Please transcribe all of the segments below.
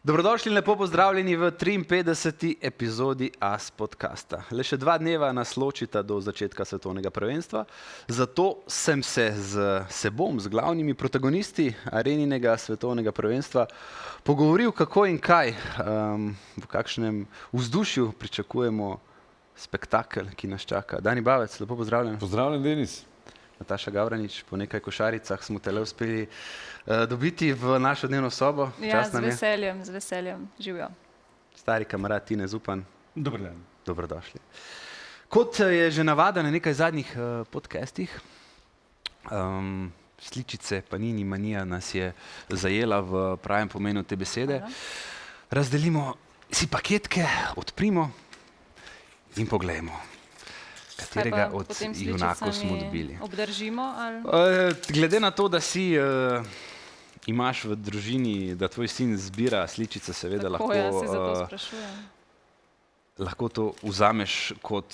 Dobrodošli in lepo pozdravljeni v 53. epizodi AS podcasta. Le še 2 dneva nas ločita do začetka svetovnega prvenstva, zato sem se z glavnimi protagonisti areninega svetovnega prvenstva pogovoril, kako in kaj, v kakšnem vzdušju pričakujemo spektakel, ki nas čaka. Dani Bavec, lepo pozdravljen. Pozdravljen, Denis. Nataša Gavranič, po nekaj košaricah smo te le uspeli dobiti v našo dnevno sobo. Ja, z veseljem, živijo. Stari kamarad Tine Zupan. Dober dan. Dobrodošli. Kot je že navada na nekaj zadnjih podcastih, sličice Panini manija nas je zajela v pravem pomenu te besede. Razdelimo si paketke, odprimo in poglejmo, katerega od junakov smo dobili. Obdržimo? Ali? Glede na to, da si imaš v družini, da tvoj sin zbira sličice, seveda Tako, ja, se zato sprašujem. Lahko to vzameš kot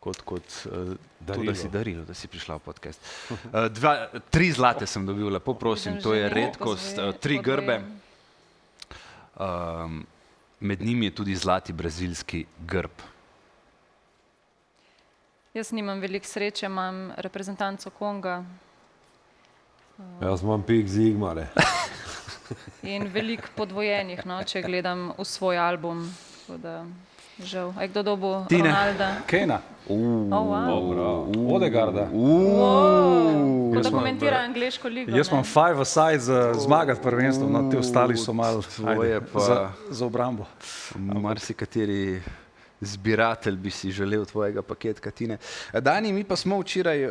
to, da si darilo, da si prišla v podcast. 3 zlate sem dobil, lepo prosim, to je redkost, 3 grbe. Med njimi je tudi zlati brazilski grb. Jaz nimam veliko sreče, imam reprezentanco Konga. Jaz imam pik Zigmare. In veliko podvojenih, no, če gledam v svoj album. Žal. A je kdo dobil Ronalda? Kena. Odegaarda. Ko da komentira angleško ligo. Jaz imam 5 aside za zmagati prvenstvo, no, ti ostali so malo za obrambo. Marsikateri zbiratelj bi si želel tvojega paketka, Tine. Dani, mi pa smo včeraj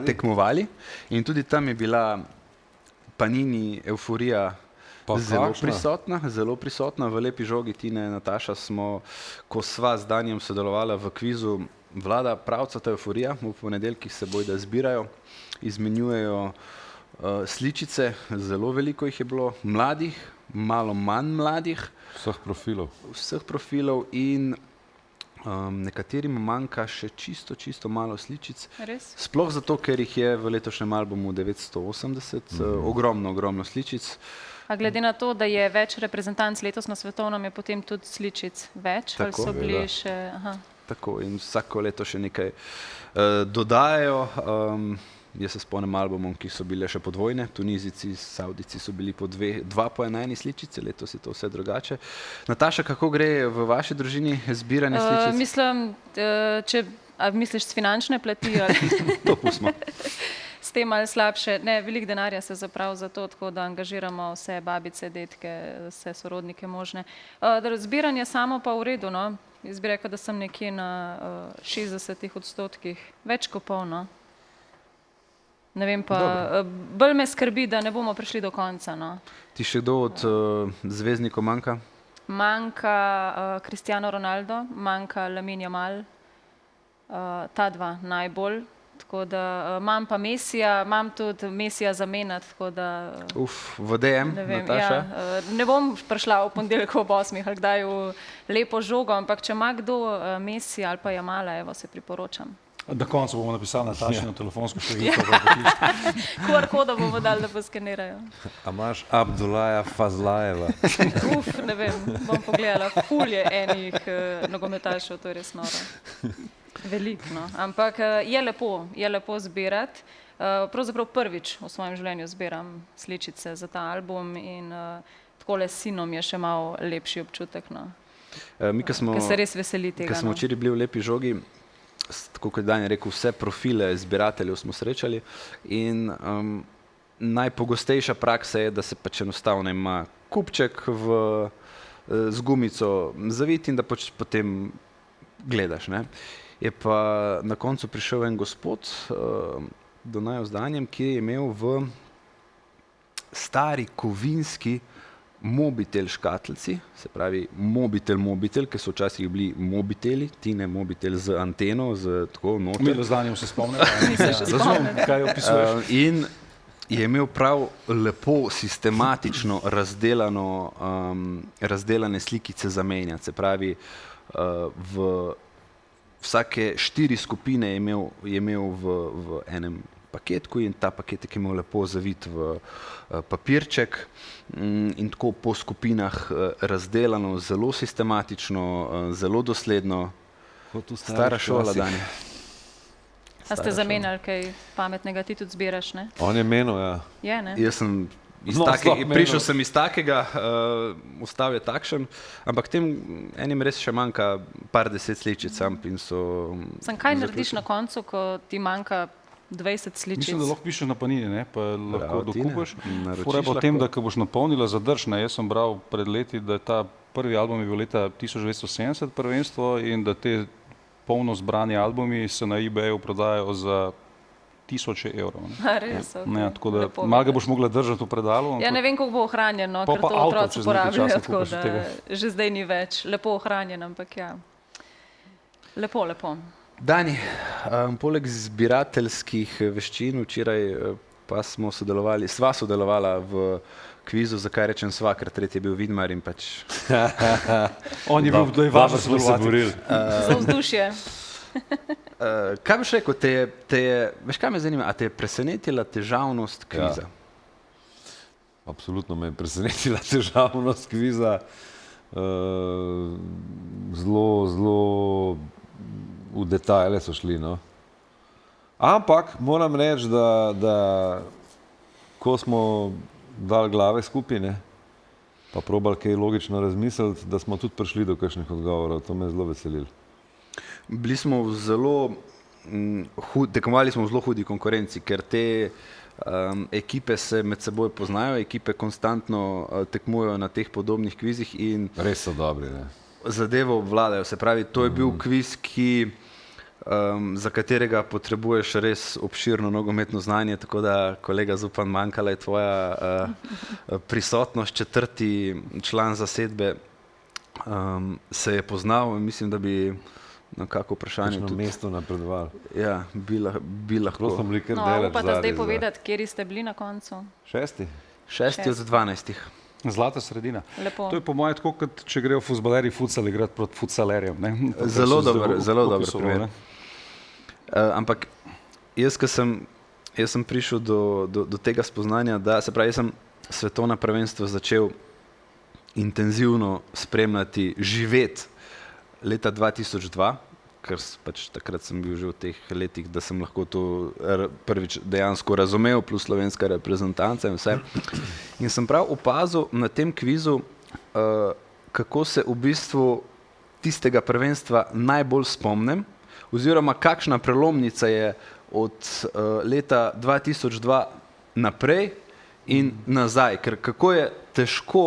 tekmovali in tudi tam je bila Panini euforija zelo prisotna v lepi žogi. Tine, Nataša, smo, ko sva z Danijem sodelovala v kvizu, vlada pravcata euforija. V ponedeljkih se bojda zbirajo, izmenjujejo sličice, zelo veliko jih je bilo, mladih, malo manj mladih. Vseh profilov in nekaterim manjka še čisto malo sličic. Res? Sploh zato, ker jih je v letošnjem albumu 980, ogromno sličic. A glede na to, da je več reprezentanc letos na svetovnem, je potem tudi sličic več? Tako, ali so bili še... Tako, in vsako leto še nekaj dodajajo. Jaz se spomnim albumom, ki so bile še podvojne, Tunizici, Saudici so bili po 2 po 1 sličici, letos je to vse drugače. Nataša, kako gre v vaši družini zbiranje sličic? Mislim, misliš s finančne plati? To pustimo. S tem malo slabše. Ne, veliko denarja se zaprav za to, tako da angažiramo vse babice, detke, vse sorodnike možne. Zbiranje samo pa v redu, no. Jaz bi rekel, da sem nekje na 60%, več kot polno. Ne vem pa, bolj me skrbi, da ne bomo prišli do konca, no. Ti še kdo od zvezdnikov manjka? Manjka Cristiano Ronaldo, manjka Lamine Yamal, ta 2 najbolj. Tako da imam pa Messija, imam tudi Messija zamenjati, tako da... v DM, Nataša? Ja, ne bom prišla v ponedeljek ob 8 ali kdaj v lepo žogo, ampak če ima kdo Messija ali pa Yamala, evo, se priporočam. Na koncu bomo napisali Natašino telefonsko številko. QR-koda bomo dali, da poskenirajo. A imaš Abdullaja Fazlajeva? Ne vem, bom pogledala. Ful je enih nogometašev, to je res noro. Veliko, no. Ampak je lepo zbirati. Pravzaprav prvič v svojem življenju zbiram sličice za ta album in takole s sinom je še malo lepši občutek, no. Ker se res veseli tega. Ker smo včeraj bili v lepi žogi, tako kot Dan je rekel, vse profile zbirateljev smo srečali in najpogostejša praksa je, da se pač enostavno ima kupček z gumico zavit in da pač potem gledaš, ne. Je pa na koncu prišel en gospod do naju z Danjem, ki je imel v stari kovinski mobitel škatlici, se pravi mobitel, ker so včasih bili mobiteli, Tine mobitel z anteno, z tako noter. Milo z Danjem se spomnim. Razumem, kaj opisuješ. In je imel prav lepo sistematično razdelane slikice zamenjati, se pravi v vsake 4 skupine je imel v enem paketku in ta paketek je imel lepo zavit v papirček in tako po skupinah razdelano, zelo sistematično, zelo dosledno. Kot v Stara šola, klasih. Dani. A ste zamenjali kaj pametnega, ti tudi zbiraš, ne? On je menil, ja. Je, ne? Jaz sem No, prišel sem iz takega, ustav je takšen, ampak tem enim res še manjka par 10 sličic in so... Sem kaj narediš na koncu, ko ti manjka 20 sličic? Mislim, da lahko pišeš na panini, ne? Pa lahko Bravo, Tine. dokupaš. Naročiš Fora je pa v lahko. tem, da ko boš napolnila, zadrž. Ne? Jaz sem bral pred leti, da je ta prvi album je bil leta 1970 prvenstvo in da te polno zbrani albumi se na eBayu prodajajo za tisoče evrov. Ne? A, res, okay. Ja, tako da Lepo malo ga vedeti. boš mogla držati v predalu. Ja, ne vem, kako bo ohranjen, no, Pol ker pa to avto otroci čez nekaj uporabljajo, časa tako kupiš da od tega. že zdaj ni več lepo ohranjen, ampak ja. Lepo, lepo. Dani, poleg zbirateljskih veščin včeraj pa sva sodelovala v kvizu, zakaj rečem sva, ker tretji je bil Vidmar in pač... On je bil, da je važno smo se sodelovati. borili. Za vzdušje. Kaj boš rekel, veš kaj me zanima, a te je presenetila težavnost kviza? Absolutno me je presenetila težavnost kviza. Zelo v detajle so šli. No. Ampak moram reči, da ko smo dali glave skupaj, ne, pa probali kaj logično razmisliti, da smo tudi prišli do kakšnih odgovorov. To me je zelo veselilo. Bili smo v zelo tekmovali smo v zelo hudi konkurenci, ker te ekipe se med seboj poznajo, ekipe konstantno tekmujejo na teh podobnih kvizih in Res so dobri. Ne. zadevo obvladajo. Se pravi, to je bil kviz, za katerega potrebuješ res obširno nogometno znanje, tako da, kolega Zupan, manjkala je tvoja prisotnost, četrti član zasedbe se je poznal in mislim, da bi na kako vprašanje Na tudi mestu napredovali. ja, bi Prav smo lahko. bili kar No, daleč upate zadaj zdaj za- povedati, kjeri ste bili na koncu? 6. 6 od 12. Zlata sredina. Lepo. To je po mojem tako, kot če grejo fuzbalerji futsal igrati proti futsalerjem. Ne? To Zelo se dober, zdaj zelo dober opisalo, primer. ne. Ampak jaz sem prišel do tega spoznanja, da se pravi, jaz sem svetovno prvenstvo začel intenzivno spremljati, živeti leta 2002, ker pač takrat sem bil že v teh letih, da sem lahko to prvič dejansko razumel, plus slovenska reprezentanca in vse. In sem prav opazil na tem kvizu, kako se v bistvu tistega prvenstva najbolj spomnim, oziroma kakšna prelomnica je od leta 2002 naprej in nazaj, ker kako je težko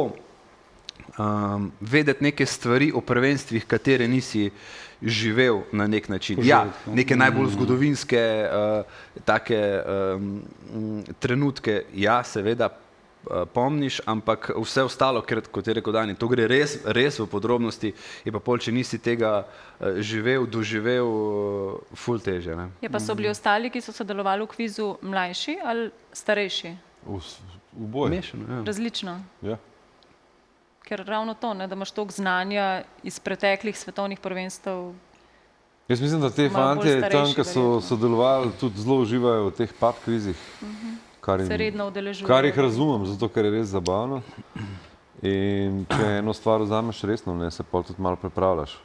vedeti neke stvari o prvenstvih, katere nisi živel na nek način. Ja, neke najbolj zgodovinske take trenutke, ja, seveda pomniš, ampak vse ostalo, ker, kot je rekel Dani, to gre res v podrobnosti, je pa pol, če nisi tega živel, doživel, ful teže. Ne? Je pa so bili ostali, ki so sodelovali v kvizu, mlajši ali starejši? V boj. Mešano, ja. Različno. Ja. Ker ravno to, ne, da imaš toliko znanja iz preteklih svetovnih prvenstev. Jaz mislim, da te Malo bolj fantje tam, starejši, ki so verjetno. sodelovali, tudi zelo uživajo v teh pub kvizih. Se redno udeležujejo. Kar jih razumem, zato ker je res zabavno. In če eno stvar vzameš resno, ne, se pol tudi malo prepravljaš.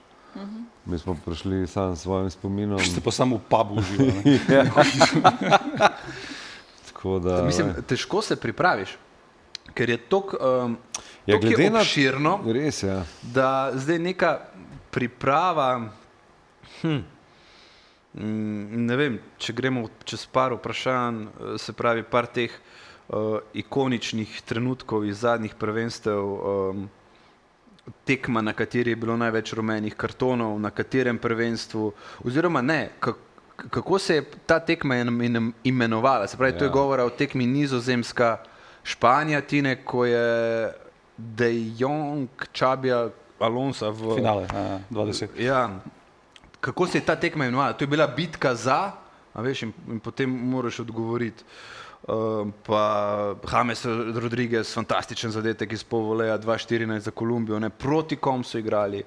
Mi smo prišli sam s svojim spominom. Ste pa samo v pubu uživali. Tako da, Mislim, težko se pripraviš, ker je toliko Ja, glede na- obširno, res je. Ja. da zdaj neka priprava, ne vem, če gremo čez par vprašanj, se pravi par teh ikoničnih trenutkov iz zadnjih prvenstev, tekma, na kateri je bilo največ rumenih kartonov, na katerem prvenstvu, oziroma ne, kako se je ta tekma imenovala, se pravi, to je Ja. govora o tekmi Nizozemska, Španija, Tine, ko je De Jong, Čabija, Alonso v Finale, 20. Ja, kako se je ta tekma imenovala? To je bila bitka za, a veš, in potem moraš odgovoriti. Pa James Rodriguez, fantastičen zadetek iz pol voleja, 2-14 za Kolumbijo, ne, proti kom so igrali.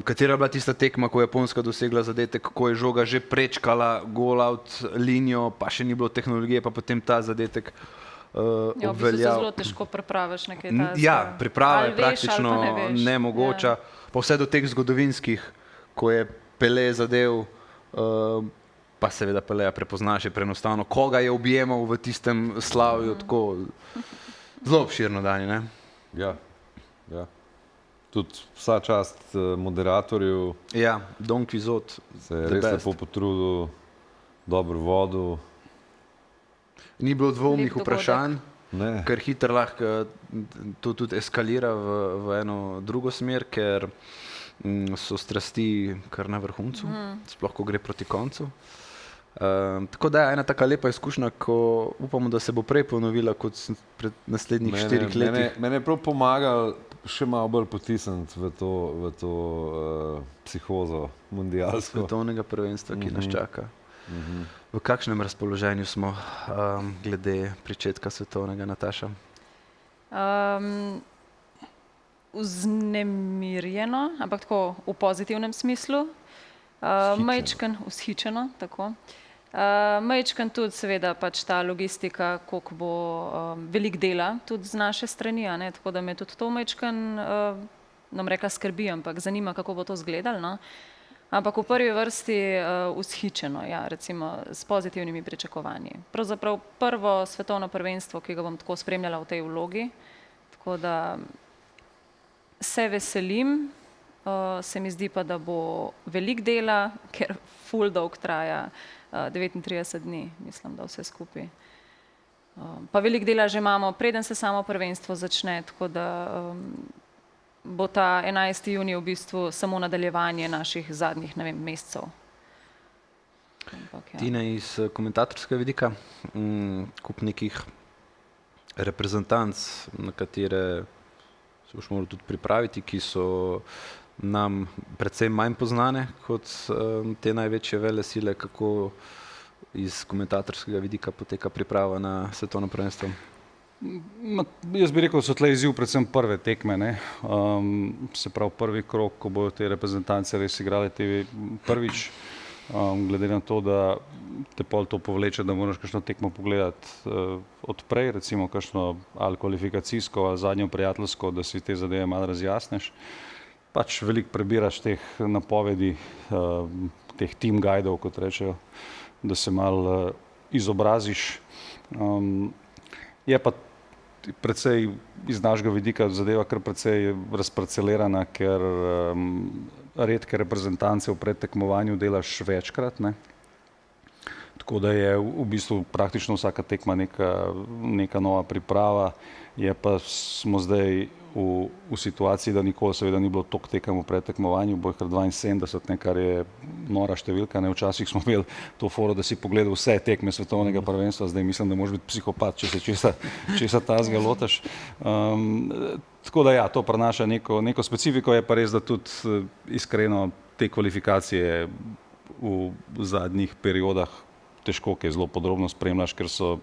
Katera je bila tista tekma, ko je Japonska dosegla zadetek, ko je žoga že prečkala gol out linijo, pa še ni bilo tehnologije, pa potem ta zadetek Ja, v bistvu se obveljal. zelo težko pripraviš nekaj takega. Ja, priprava je Ali veš, ali praktično pa ne veš. nemogoča, pa vse do teh zgodovinskih, ko je Pele zadev, pa seveda Peleja prepoznaš, je preenostavno, koga je objemal v tistem slavju, tako zelo obširno danje, ne? Ja, ja. Tudi vsa čast moderatorju, Ja, Don Quixote, se je the res best. lepo potrudil, dobro vodil. Ni bilo dvomnih Lep dogodek. vprašanj, Ne, ker hitro lahko to tudi eskalira v eno drugo smer, ker so strasti kar na vrhuncu, sploh ko gre proti koncu. Tako da je ena taka lepa izkušnja, ko upamo, da se bo prej ponovila kot pred naslednjih 4 letih. Mene je prav pomagal še malo bolj potisniti v to psihozo mundialsko. Svetovnega prvenstva, ki nas čaka. V kakšnem razpoloženju smo glede pričetka svetovnega, Nataša? Vznemirjeno, ampak tako v pozitivnem smislu. Majčken, vzhičeno, tako. Majčken tudi seveda pač ta logistika, koliko bo veliko dela tudi z naše strani, a ne, tako da me tudi to majčken, nam rekla skrbi, ampak zanima, kako bo to izgledalo, no. Ampak v prvi vrsti vzhičeno, ja, recimo s pozitivnimi pričakovanji. Pravzaprav prvo svetovno prvenstvo, ki ga bom tako spremljala v tej vlogi, tako da se veselim, se mi zdi pa, da bo veliko dela, ker ful dolg traja 39 dni, mislim, da vse skupaj. Pa veliko dela že imamo, preden se samo prvenstvo začne, tako da bo ta 11. junij v bistvu samo nadaljevanje naših zadnjih, ne vem, mesecev. Ampak, ja. Tine, iz komentatorskega vidika, kup nekih reprezentanc, na katere se boš moral tudi pripraviti, ki so nam predvsem manj poznane kot te največje velesile, kako iz komentatorskega vidika poteka priprava na svetovno prvenstvo? Jaz bi rekel, da so tle izziv predvsem prve tekme, ne. Se pravi prvi krog, ko bodo te reprezentance res igrale te prvič, glede na to, da te pol to povleče, da moraš kakšno tekmo pogledati odprej, recimo kakšno ali kvalifikacijsko ali zadnjo prijateljsko, da si te zadeve malo razjasniš. Pač veliko prebiraš teh napovedi, teh team guidov, kot rečejo, da se malo izobraziš. Je pa precej iz našega vidika zadeva kar precej razparcelirana, ker redke reprezentance v predtekmovanju delaš večkrat, ne. Tako da je v bistvu praktično vsaka tekma neka nova priprava, je pa smo zdaj v situaciji, da nikoli seveda ni bilo toliko tekem v predtekmovanju, bo jih kar 72, ne, kar je nora številka, ne. Včasih smo imeli to foro, da si pogledal vse tekme svetovnega prvenstva, zdaj mislim, da moraš biti psihopat, če se česa tazga lotaš. Tako da ja, to prinaša neko specifiko, je pa res, da tudi iskreno te kvalifikacije v zadnjih periodah težko, ki je zelo podrobno spremljaš, ker so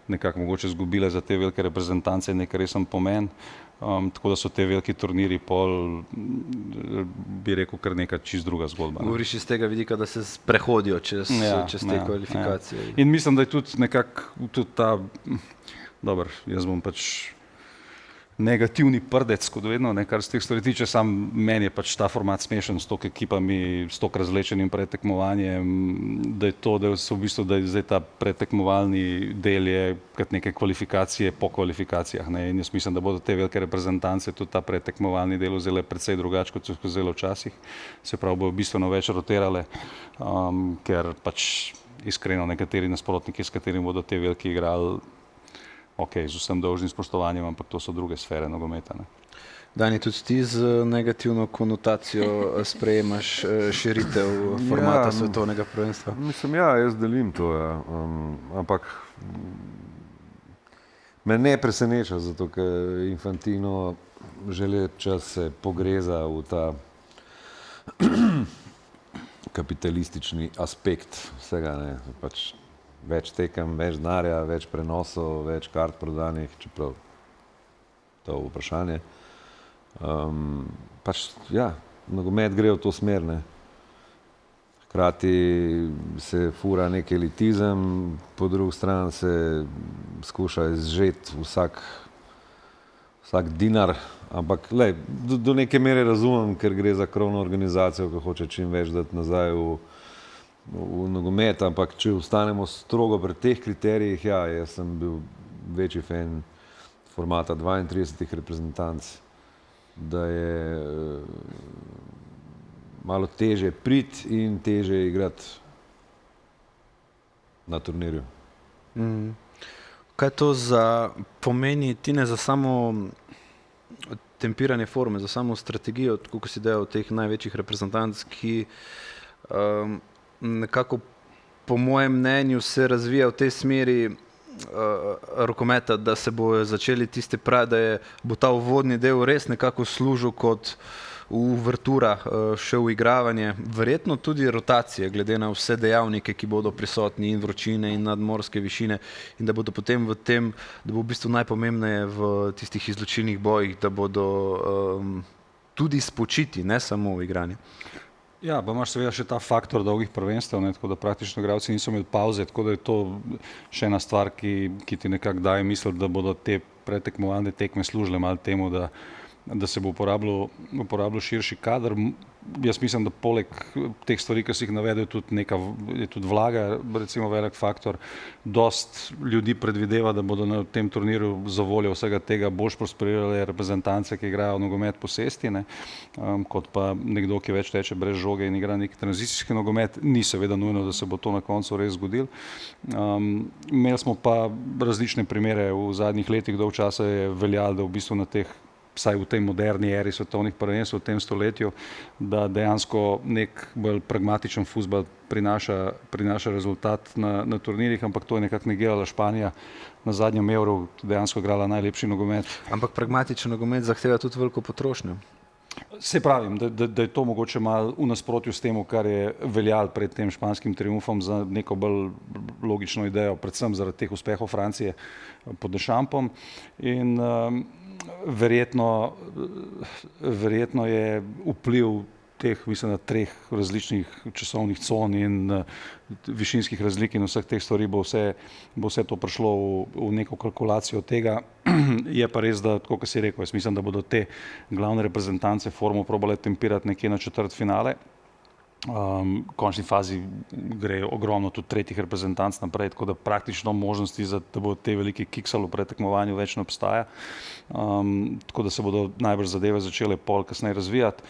nekako mogoče izgubile za te velike reprezentance nekaj resen pomen. Tako da so te veliki turniri pol, bi rekel, kar neka čist druga zgodba. Govoriš iz tega vidika, da se prehodijo čez te kvalifikacije. Ja. In mislim, da je tudi nekako tudi ta, dober, jaz bom pač negativni prdec, kot vedno, ne, kar se teh stvari tiče, sam meni je pač ta format smešen s toliko ekipami, s toliko razvlečenim predtekmovanjem, da je to, da so v bistvu, da je zdaj ta predtekmovalni del je kot neke kvalifikacije po kvalifikacijah, ne, in jaz mislim, da bodo te velike reprezentance tudi ta predtekmovalni del vzele precej drugače, kot so vzele včasih, se pravi, bojo bistveno več rotirale, ker pač iskreno nekateri nasprotniki, s katerimi bodo te veliki igrali, ok, z vsem dolžnim spoštovanjem, ampak to so druge sfere nogometa, ne. Dani, tudi ti z negativno konotacijo sprejemaš širitev formata svetovnega prvenstva? Mislim, ja, jaz delim to, ja. Ampak me ne preseneča, zato ker Infantino že lep čas se pogreza v ta kapitalistični aspekt vsega, ne, pač več tekem, več denarja, več prenosov, več kart prodanih, čeprav to vprašanje. Pač, ja, nogomet gre v to smer, ne. Hkrati se fura nek elitizem, po drugi strani se skuša izžeti vsak dinar, ampak lej, do neke mere razumem, ker gre za krovno organizacijo, ki hoče čim več dati nazaj v nogomet, ampak če ostanemo strogo pri teh kriterijih, ja, jaz sem bil večji fan formata 32 reprezentanc, da je malo teže priti in teže igrati na turnirju. Kaj to pomeni, Tine, za samo tempiranje forme, za samo strategijo, tako kot si dejal, teh največjih reprezentanc, ki nekako po mojem mnenju se razvija v tej smeri rokometa, da se bojo začeli tiste pravi, da bo ta uvodni del res nekako služil kot uvertura še v igravanje, verjetno tudi rotacije, glede na vse dejavnike, ki bodo prisotni in vročine in nadmorske višine in da bodo potem v tem, da bo v bistvu najpomembneje v tistih izločilnih bojih, da bodo tudi spočiti, ne samo v igranju. Ja, pa imaš seveda še ta faktor dolgih prvenstev, ne, tako da praktično igralci niso imeli pauze, tako da je to še ena stvar, ki ti nekako daje misliti, da bodo te pretekmovalne tekme služile malo temu, da se bo uporabljal širši kader. Jaz mislim, da poleg teh stvari, ki si jih navedel, je tudi vlaga, recimo velik faktor. Dost ljudi predvideva, da bodo na tem turnirju za voljo vsega tega boljš prosperirale reprezentance, ki igrajo nogomet posesti, ne, kot pa nekdo, ki več teče brez žoge in igra neki tranzicijski nogomet. Ni seveda nujno, da se bo to na koncu res zgodilo. Imeli smo pa različne primere v zadnjih letih, dolgo časa je veljalo, da v bistvu na teh, vsaj v tej moderni eri svetovnih prvenstev v tem stoletju, da dejansko nek bolj pragmatičen fuzbal prinaša rezultat na turnirjih, ampak to je nekako negirala Španija na zadnjem Euru, dejansko igrala najlepši nogomet. Ampak pragmatičen nogomet zahteva tudi veliko potrošnjo. Se pravim, da je to mogoče malo v nasprotju s tem, kar je veljalo pred tem španskim triumfom za neko bolj logično idejo, predvsem zaradi teh uspehov Francije pod Dechampsom. In verjetno je vpliv teh, mislim, na 3 različnih časovnih con in višinskih razlik in vseh teh stvari bo vse to prišlo v neko kalkulacijo tega. Je pa res, da, tako kot si rekel, jaz mislim, da bodo te glavne reprezentance formo probale tempirati nekje na četrtfinale. V končni fazi gre ogromno tudi tretjih reprezentanc naprej, tako da praktično možnosti, da bodo te velike kiksali v pretekmovanju več ne obstaja. Tako da se bodo najbrž zadeve začele pol kasneje razvijati,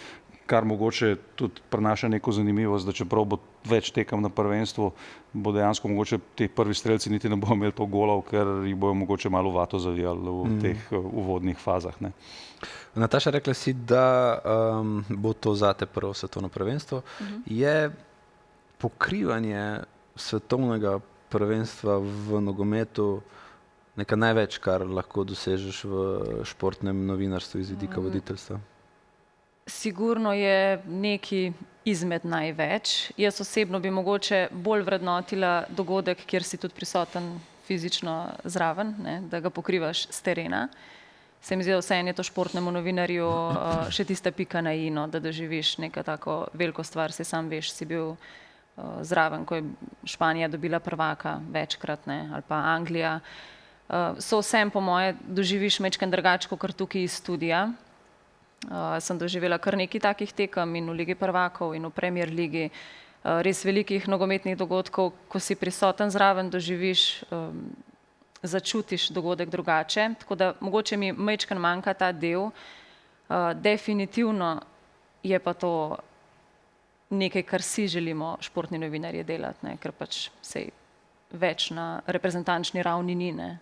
kar mogoče tudi prinaša neko zanimivost, da čeprav bo več tekem na prvenstvu, bo dejansko mogoče ti prvi strelci niti ne bodo imeli to golov, ker jih bojo mogoče malo vato zavijali v teh uvodnih fazah, ne. Nataša, rekla si, da bo to zate prvo svetovno prvenstvo. Je pokrivanje svetovnega prvenstva v nogometu nekaj največ, kar lahko dosežeš v športnem novinarstvu iz vidika voditeljstva? Sigurno je neki izmed največ. Jaz osebno bi mogoče bolj vrednotila dogodek, kjer si tudi prisoten fizično zraven, ne, da ga pokrivaš s terena. Se mi zdi, da vseeno je to športnemu novinarju še tista pika na i, no, da doživiš neko tako veliko stvar, si sam veš, si bil zraven, ko je Španija dobila prvaka večkrat, ne, ali pa Anglija. So vsem po moje doživiš majčkeno drugače, kot tukaj iz studia. Sem doživela kar nekaj takih tekem in v Ligi prvakov in v Premier ligi, res velikih nogometnih dogodkov, ko si prisoten zraven, doživiš, začutiš dogodek drugače, tako da mogoče mi majčkeno manjka ta del. Definitivno je pa to nekaj, kar si želimo športni novinarji delati, ne, ker pač sej več na reprezentančni ravni ni, ne,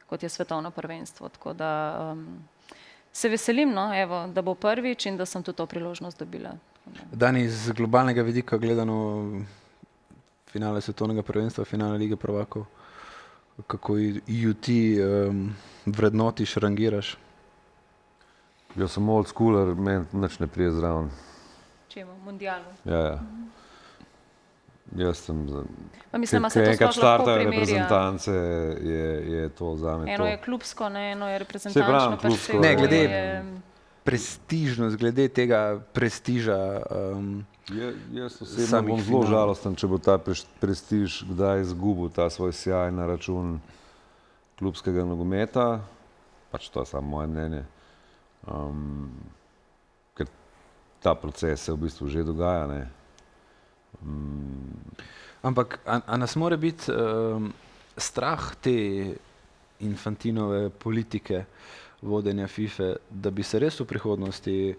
kot je svetovno prvenstvo, tako da se veselim, no, evo, da bo prvič in da sem tudi to priložnost dobila. Dani, iz globalnega vidika gledano finale svetovnega prvenstva, finale Lige prvakov, kako ju ti vrednotiš, rangiraš? Jaz sem old schooler, meni nič ne prije zraven. Čemu? Mundialu? Ja. Jaz sem Pa mislim, ker se to enkrat sploh lahko štartajo primerja. reprezentance, je to zame to. Eno je klubsko, ne, eno je Saj reprezentančno. pravim, klubsko. Ne, glede- prestižnost, glede tega prestiža. Jaz osebno samih bom zelo finalov. žalosten, če bo ta prestiž kdaj izgubil ta svoj sjaj na račun klubskega nogometa, pač to je samo moje mnenje, ker ta proces se v bistvu že dogaja, ne. Ampak a nas mora biti strah te Infantinove politike vodenja FIFA, da bi se res v prihodnosti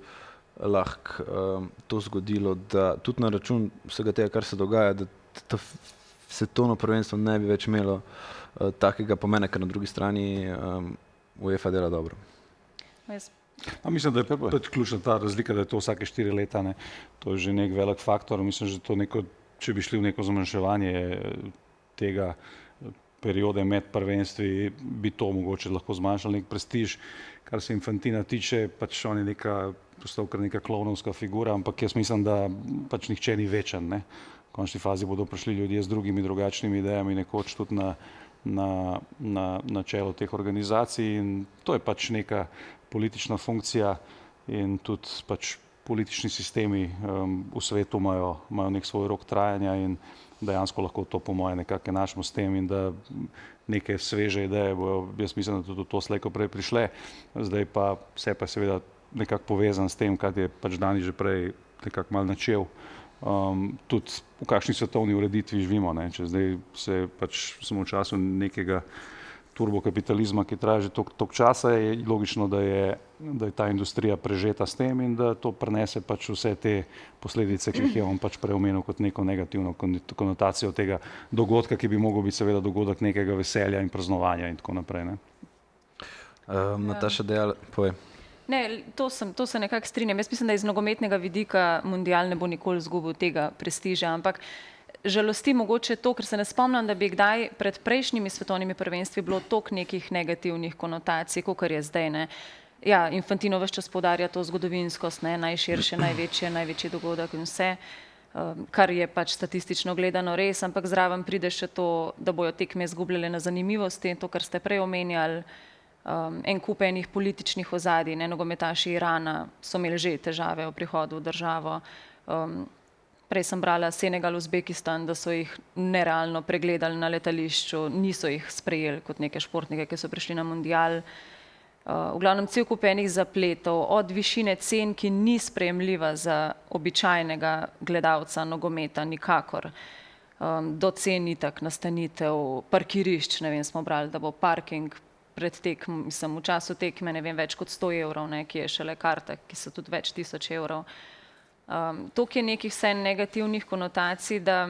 lahko to zgodilo, da tudi na račun vsega tega, kar se dogaja, da to svetovno prvenstvo ne bi več imelo takega pomena, ker na drugi strani UEFA dela dobro. Jaz Mislim, da je pač ključna ta razlika, da je to vsake 4 leta. Ne. To je že nek velik faktor. Mislim, že to neko, če bi šli v neko zmanjševanje tega periode med prvenstvi, bi to mogoče lahko zmanjšalo nek prestiž. Kar se Infantina tiče, pač on je postal kar neka klovnovska figura, ampak jaz mislim, da pač nihče ni večen. Ne. V končni fazi bodo prišli ljudje z drugimi, drugačnimi idejami, nekoč tudi na čelo teh organizacij in to je pač neka politična funkcija in tudi pač politični sistemi v svetu imajo nek svoj rok trajanja in dejansko lahko to po moje nekako enačimo s tem in da neke sveže ideje bojo, jaz mislim, da tudi to slejko prej prišle. Zdaj pa vse pa seveda nekako povezan s tem, kar je pač Dani že prej nekako malo načel. Tudi v kakšni svetovni ureditvi živimo, ne? Če zdaj smo v času nekega turbokapitalizma, ki traja že toliko časa, je logično, da je ta industrija prežeta s tem in da to prenese pač vse te posledice, ki jih je on pač preomenil kot neko negativno konotacijo tega dogodka, ki bi mogel biti seveda dogodek nekega veselja in praznovanja in tako naprej. Ne? Nataša dejala, povej. Ne, to se nekako strinjam. Jaz mislim, da iz nogometnega vidika mundial ne bo nikoli izgubil tega prestiža, ampak žalosti mogoče to, ker se ne spomnim, da bi kdaj pred prejšnjimi svetovnimi prvenstvi bilo toliko nekih negativnih konotacij, kot je zdaj. Ne. Ja, Infantino ves čas poudarja to zgodovinskost, ne, najširše, največji dogodek in vse, kar je pač statistično gledano res, ampak zraven pride še to, da bojo tekme izgubljale na zanimivosti, to, kar ste prej omenjali, en kup enih političnih ozadij, ne, nogometaši Irana so imeli že težave v prihodu v državo. Prej sem brala Senegal, Uzbekistan, da so jih nerealno pregledali na letališču, niso jih sprejeli kot neke športnike, ki so prišli na mundial. V glavnem cel kup enih zapletov, od višine cen, ki ni sprejemljiva za običajnega gledalca nogometa nikakor, do cen itak, nastanitev, parkirišč, ne vem, smo brali, da bo parking pred v času tekme, ne vem, več kot 100 evrov, ne, ki je šele karta, ki so tudi več tisoč evrov. Toliko je nekih vse negativnih konotacij, da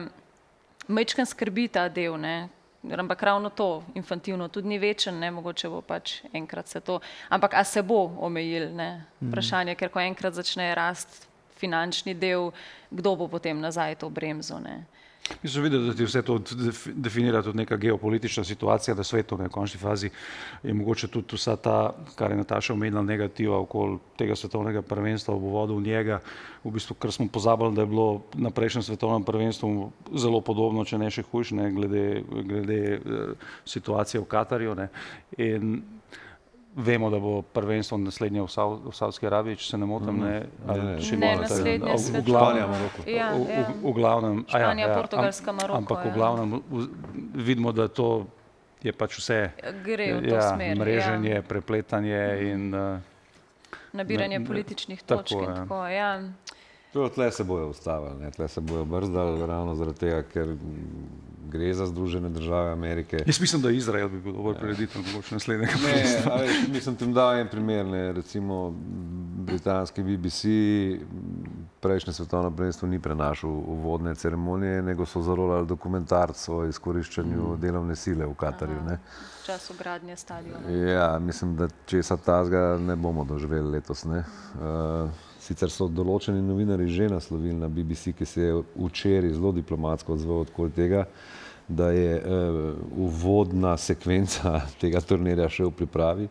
majčkeno skrbi ta del, ne, ampak ravno to, Infantino tudi ni večen, ne, mogoče bo pač enkrat se to, ampak a se bo omejil, ne, vprašanje, ker ko enkrat začne rast finančni del, kdo bo potem nazaj to bremzo, ne. Mislim, videti, da ti vse to definira tudi neka geopolitična situacija na svetu, ne, v končni fazi je mogoče tudi vsa ta, kar je Nataša omenila, negativa okoli tega svetovnega prvenstva v uvodu v njega, v bistvu, kar smo pozabili, da je bilo na prejšnjem svetovnem prvenstvu zelo podobno, če ne še hujše, ne, glede situacije v Katarju, ne, in vemo, da bo prvenstvo naslednje v Savdski Arabiji, če se ne motim, ne, naslednje v glavnem, Španija, Portugalska, Maroko. Ampak v glavnem vidimo, da to je pač vse gre v to smer, mreženje, prepletanje in nabiranje političnih točk in tako, ja. Tle se bojo ustavili, ne, tle se bojo brzdali ravno zaradi tega, ker gre za Združene države Amerike. Jaz mislim, da Izrael bi bil dovolj prireditev, mogoče naslednjega prvenstva. Ne, mislim, tem dal en primer, ne, recimo britanski BBC prejšnje svetovno prvenstvo ni prenašal uvodne ceremonije, nego so zarolali dokumentarc o izkoriščanju delovne sile v Katarju. Ne. V času gradnje stadiona. Ja, mislim, da česa tazga ne bomo doživeli letos, ne. Sicer so določeni novinari že naslovili na BBC, ki se je včeraj zelo diplomatsko odzval okoli tega, da je uvodna sekvenca tega turnirja še v pripravi.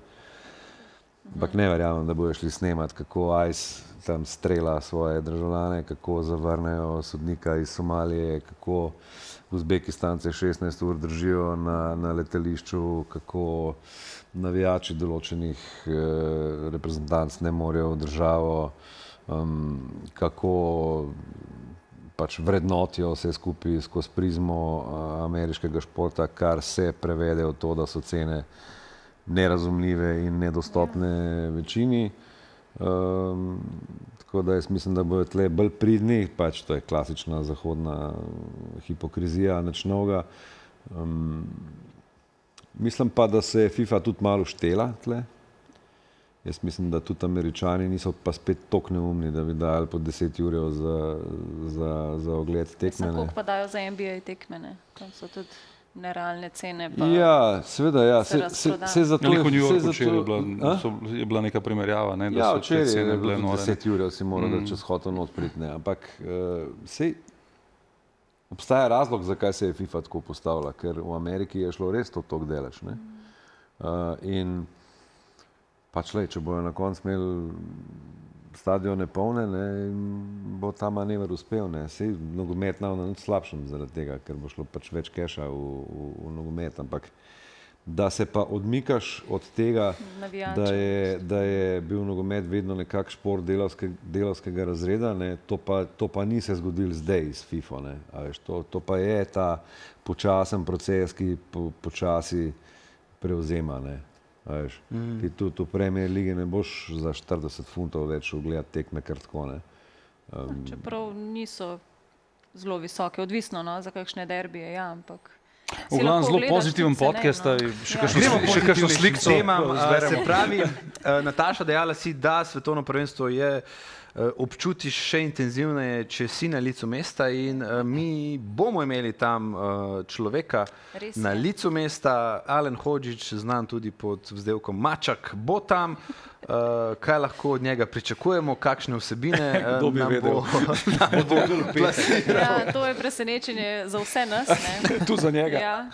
Ampak ne verjamem, da bojo šli snemati, kako ICE tam strela svoje državljane, kako zavrnejo sodnika iz Somalije, kako Uzbekistance 16 ur držijo na letališču, kako navijači določenih reprezentanc ne morejo v državo, kako pač vrednotijo vse skupaj skozi prizmo ameriškega športa, kar se prevede v to, da so cene nerazumljive in nedostopne večini. Tako da jaz mislim, da bodo tle bolj pridni, pač to je klasična zahodna hipokrizija, nič novega. Mislim pa, da se je FIFA tudi malo štela tle. Jaz mislim, da tudi Američani niso pa spet toliko neumni, da bi dali po 10 urjev za ogled tekme. Koliko pa dajo za NBA tekme, ne? Tam so tudi nerealne cene. Pa ja, seveda, ja. Se zato V New Yorku včeraj je bila neka primerjava, ne, da ja, so te cene včeraj bile je nore. 10 urjev si moral, da čez hotel not priti, ne. Ampak sej obstaja razlog, zakaj se je FIFA tako postavila, ker v Ameriki je šlo res to toliko deleč, ne. In pač lej, če bojo na koncu imeli stadione polne, ne, bo ta manever uspel, ne. Sej nogomet na nič slabšem zaradi tega, ker bo šlo pač več keša v nogomet, ampak da se pa odmikaš od tega, da je bil nogomet vedno nekak šport delavskega razreda, ne, to pa ni se zgodilo zdaj s FIFO, ne. A veš, to pa je ta počasen proces, ki počasi prevzema, ne. Veš, ti tudi v Premier lige ne boš za 40 funtov več ogledati tekme kar tako, ne. čeprav niso zelo visoke, odvisno, no, za kakšne derbije, ja, ampak V glavnem zelo pozitiven podcast, še kakšno slikco se pravi, Nataša, dejala si, da svetovno prvenstvo je občutiš še intenzivneje, če si na licu mesta in mi bomo imeli tam človeka na licu mesta, Alen Hodžić, znan tudi pod vzdevkom Mačak, bo tam. Kaj lahko od njega pričakujemo, kakšne vsebine nam bo plasiral? Ja, to je presenečenje za vse nas, ne. Tu za njega. Ja.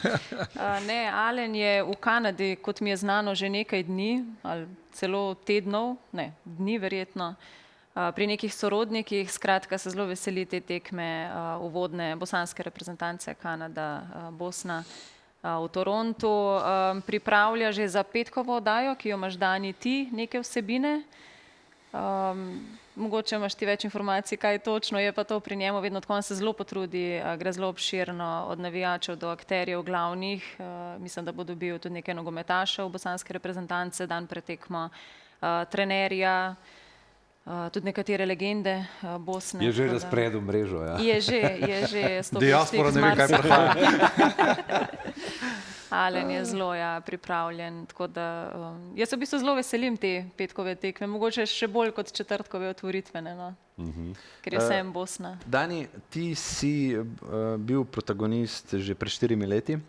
Ne, Alen je v Kanadi, kot mi je znano, že nekaj dni ali celo tednov, ne, dni verjetno, pri nekih sorodnikih, skratka se zelo veseli te tekme uvodne bosanske reprezentance Kanada, Bosna v Torontu. Pripravlja že za petkovo oddajo, ki jo imaš Dani ti, neke vsebine. Mogoče imaš ti več informacij, kaj točno je pa to pri njemu, vedno tako on se zelo potrudi, gre zelo obširno od navijačev do akterjev glavnih. Mislim, da bo dobil tudi nekaj nogometašev bosanske reprezentance, dan pred tekmo, trenerja, tudi nekatere legende Bosne. Je že razpredel mrežo, ja. Je že Diaspora ne ve, kaj prihaja. Alen je zelo pripravljen, tako da jaz se v bistvu zelo veselim te petkove tekme, mogoče še bolj kot četrtkove otvoritvene, no. Ker je vsem Bosna. Dani, ti si bil protagonist že pred 4 leti,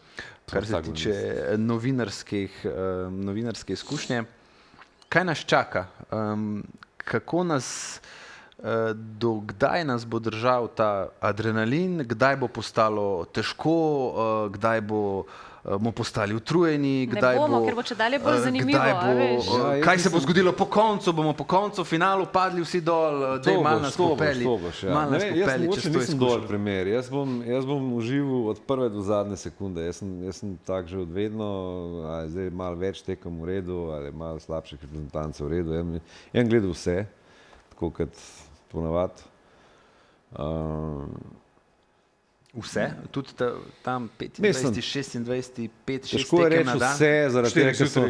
kar se tiče novinarske izkušnje. Kaj nas čaka? Kako nas, do kdaj nas bo držal ta adrenalin, kdaj bo postalo težko, kdaj bomo postali utrujeni, kdaj ne bomo, ker bo čedalje bolj zanimivo, veš. Kaj se bo zgodilo po koncu, bomo po koncu finalu padli vsi dol, daj malo nas popelji. Jaz mogoče nisem dober primer, jaz bom užival od prve do zadnje sekunde, jaz sem tak že od vedno, zdaj malo več tekem v redu, ali malo slabših reprezentancev v redu, jaz gledal vse, tako kot ponavad. Vse? Tudi tam 25, 26, 5, 6 težko je tekem reči na dan? vse, zaradi tega, ker so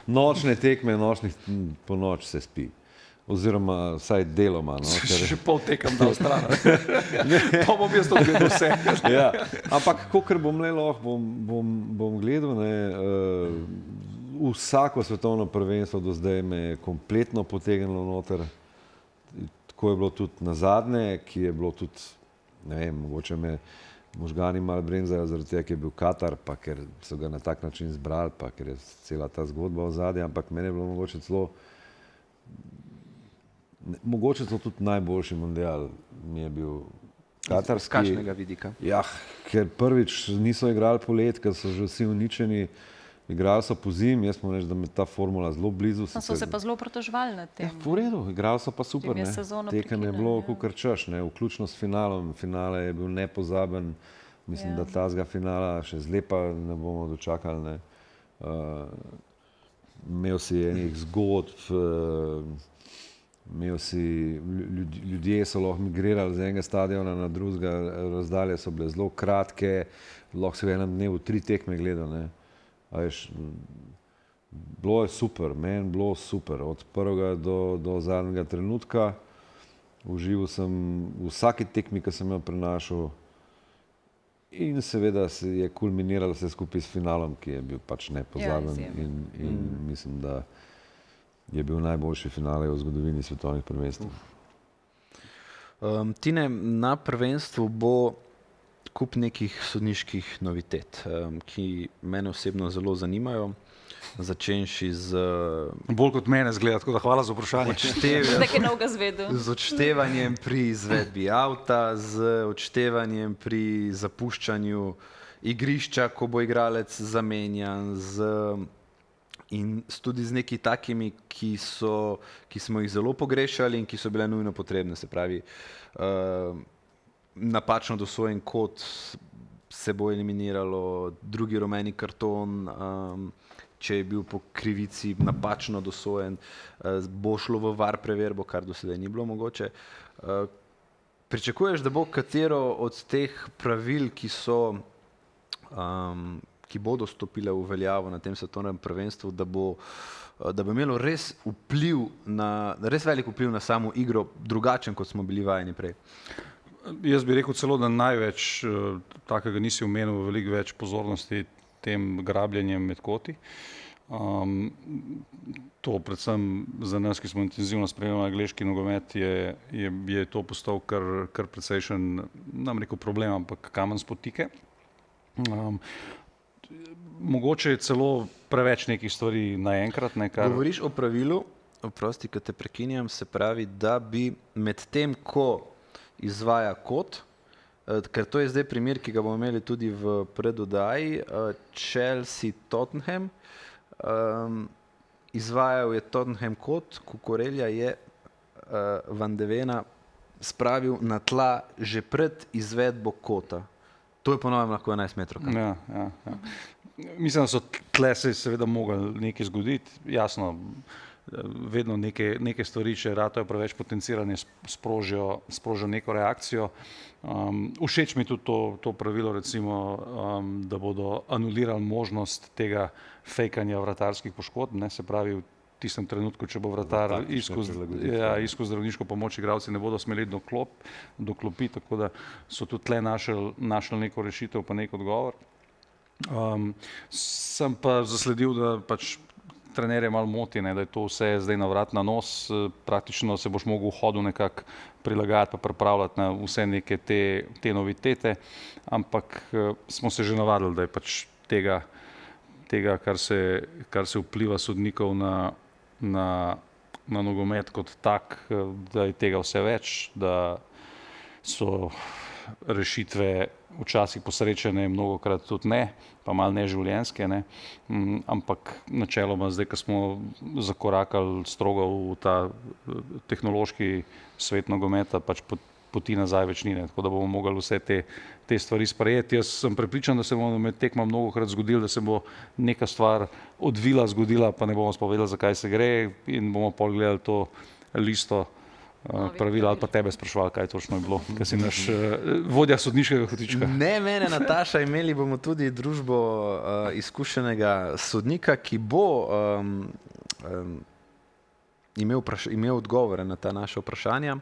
nočne tekme, po noč se spi. Oziroma vsaj deloma. No, Še pol tekam dal stran. Pa bom jaz to gledal vse. Ja, ampak kakor bom le lahko, bom gledal, ne, vsako svetovno prvenstvo do zdaj me je kompletno potegnilo noter. Tako je bilo tudi na zadnje, ki je bilo tudi, ne vem, mogoče me možgani malo brenzajo zaradi tega, ker je bil Katar, pa ker so ga na tak način zbrali, pa ker je cela ta zgodba v zadnje, ampak meni je bilo mogoče celo tudi najboljši mundial mi je bil katarski. Z kakšnega vidika? Ja, ker prvič niso igrali polet, ker so že vsi uničeni, Igrali so pozimi, jaz moram reči, da me ta formula zelo blizu. So se pa zelo pritoževali nad tem. Ja, v redu, igrali so pa super. Jim je sezono Tekem je prekinjen, bilo, ja. kakor češ, vključno s finalom. Finale je bil nepozaben. Mislim, Ja. da tazga finala še zlepa ne bomo dočakali. Ne. Imel si enih zgodb, imel si, ljudje so lahko migrirali z enega stadiona na drugega, razdalje so bile zelo kratke, lahko si v enem dnevu 3 tekme gledal. Ne. A veš, bilo je super, meni bilo super, od prvega do zadnjega trenutka. Užival sem v vsaki tekmi, ki sem jo prenašal. In seveda se je kulminiralo vse skupaj s finalom, ki je bil pač nepozaben. Ja, izjemen. in mislim, da je bil najboljši finale v zgodovini svetovnih prvenstev. Tine, na prvenstvu bo kup nekih sodniških novitet, ki mene osebno zelo zanimajo. Začenši z Bolj kot mene zgleda, tako da hvala za vprašanje. Nekaj novega zvedel. z odštevanjem pri izvedbi avta, z odštevanjem pri zapuščanju igrišča, ko bo igralec zamenjan, in tudi z nekimi takimi, ki smo jih zelo pogrešali in ki so bile nujno potrebne. Se pravi, napačno dosojen kot se bo eliminiralo, drugi rumeni karton, če je bil po krivici napačno dosojen, bo šlo v VAR preverbo, kar do sedaj ni bilo mogoče. Pričakuješ, da bo katero od teh pravil, ki bodo stopile v veljavo na tem svetovnem prvenstvu, da bo imelo res velik vpliv na samo igro, drugačen, kot smo bili vajeni prej? Jaz bi rekel celo, da največ takega nisi omenil, veliko več pozornosti tem grabljenjem med koti. To predvsem za nas, ki smo intenzivno spremljali angleški nogomet, je to postal kar precejšen, nam rekel problem, ampak kamen spotike. Mogoče je celo preveč nekih stvari naenkrat. Govoriš o pravilu, oprosti, ko te prekinjam, se pravi, da bi med tem, ko izvaja kot, ker to je zdaj primer, ki ga bomo imeli tudi v predoddaji, Chelsea-Tottenham. Izvajal je Tottenham kot, Kukurelja je Van de Vena spravil na tla že pred izvedbo kota. To je po novem lahko 11 metrov. Ja. Mislim, da so tle se seveda mogli nekaj zgoditi. Jasno, vedno neke stvari, če ratajo preveč potencirane, sprožijo neko reakcijo. Všeč mi je tudi to pravilo, recimo, da bodo anulirali možnost tega fejkanja vratarskih poškodb. Se pravi, v tistem trenutku, če bo vratar iskal zdravniško pomoč, igralci ne bodo smeli do klopi, tako da so tudi tle našli neko rešitev pa nek odgovor. Sem pa zasledil, da pač trenerje malo moti, da je to vse zdaj na vrat na nos, praktično se boš mogel v hodu nekako prilagajati pa pripravljati na vse neke te novitete, ampak smo se že navadili, da je pač tega kar se vpliva sodnikov na nogomet kot tak, da je tega vse več, da so rešitve včasih posrečene, mnogokrat tudi ne, pa malo neživljenjske, ampak načeloma zdaj, ko smo zakorakali strogo v ta tehnološki svet nogometa, pač poti nazaj več ni, tako da bomo mogli vse te stvari sprejeti. Jaz sem prepričan, da se bomo med tekma mnogokrat zgodilo, da se bo neka stvar odvila, zgodila, pa ne bomo spovedali, zakaj se gre, in bomo pol gledali to listo pravila ali pa tebe spraševali, kaj točno je bilo, ker si naš vodja sodniškega kotička. Ne, mene, Nataša, imeli bomo tudi družbo izkušenega sodnika, ki bo imel odgovore na ta naša vprašanja.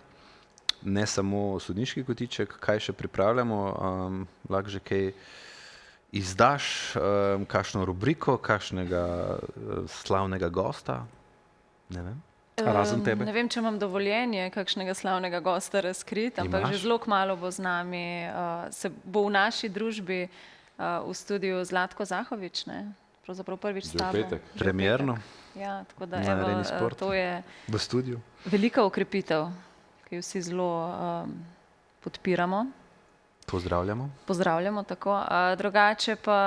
Ne samo sodniški kotiček, kaj še pripravljamo, lahko že kaj izdaš, kakšno rubriko, kakšnega slavnega gosta, ne vem. Razen tebe. Ne vem, če imam dovoljenje kakšnega slavnega gosta razkriti, ampak že zelo kmalu bo z nami, bo v naši družbi v studiu Zlatko Zahovič, pravzaprav prvič s tabo. Premierno. Ja, tako da na Areni Sport, to je v studiu. Velika okrepitev, ki jo vsi zelo podpiramo. Pozdravljamo tako. Drugače pa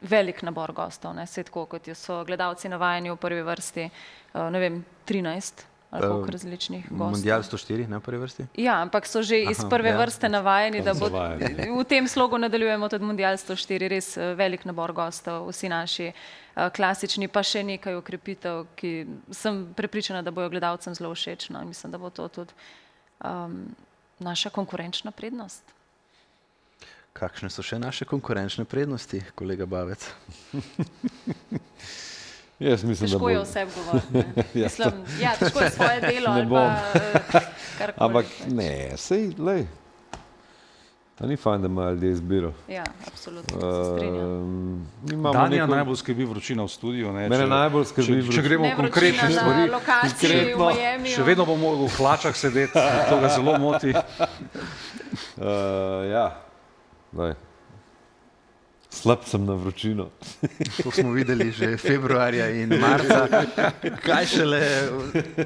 velik nabor gostov, ne, saj tako, kot so gledalci navajeni v prvi vrsti, ne vem, 13 ali koliko različnih gostov. Mundial 104, ne v prvi vrsti? Ja, ampak so že iz prve vrste navajeni, da bo Zavajeni. v tem slogu nadaljujemo tudi Mundial 104, res velik nabor gostov, vsi naši klasični, pa še nekaj okrepitev, ki sem prepričana, da bojo gledalcem zelo všeč. No, mislim, da bo to tudi naša konkurenčna prednost. Kakšne so še naše konkurenčne prednosti, kolega Bavec? Jaz mislim, Težko da je bo... o sebi govoriti. Mislim, ja, težko je svoje delo ali bom. pa karkoli. Ampak ne, sej, lej. To ni fajn, da imajo ljudje izbiro. Ja, absolutno se strinjam. Mi imamo Danja neko... najbolj skrbi vročina v studiu. Ne, Mene najbolj skrbi če gremo Ne v konkretne vročina stvari, na lokaciji v Miamiju. še vedno bomo v hlačah sedeti, to ga zelo moti. Ja, daj. Slab sem na vročino. To smo videli že februarja in marca. Kaj šele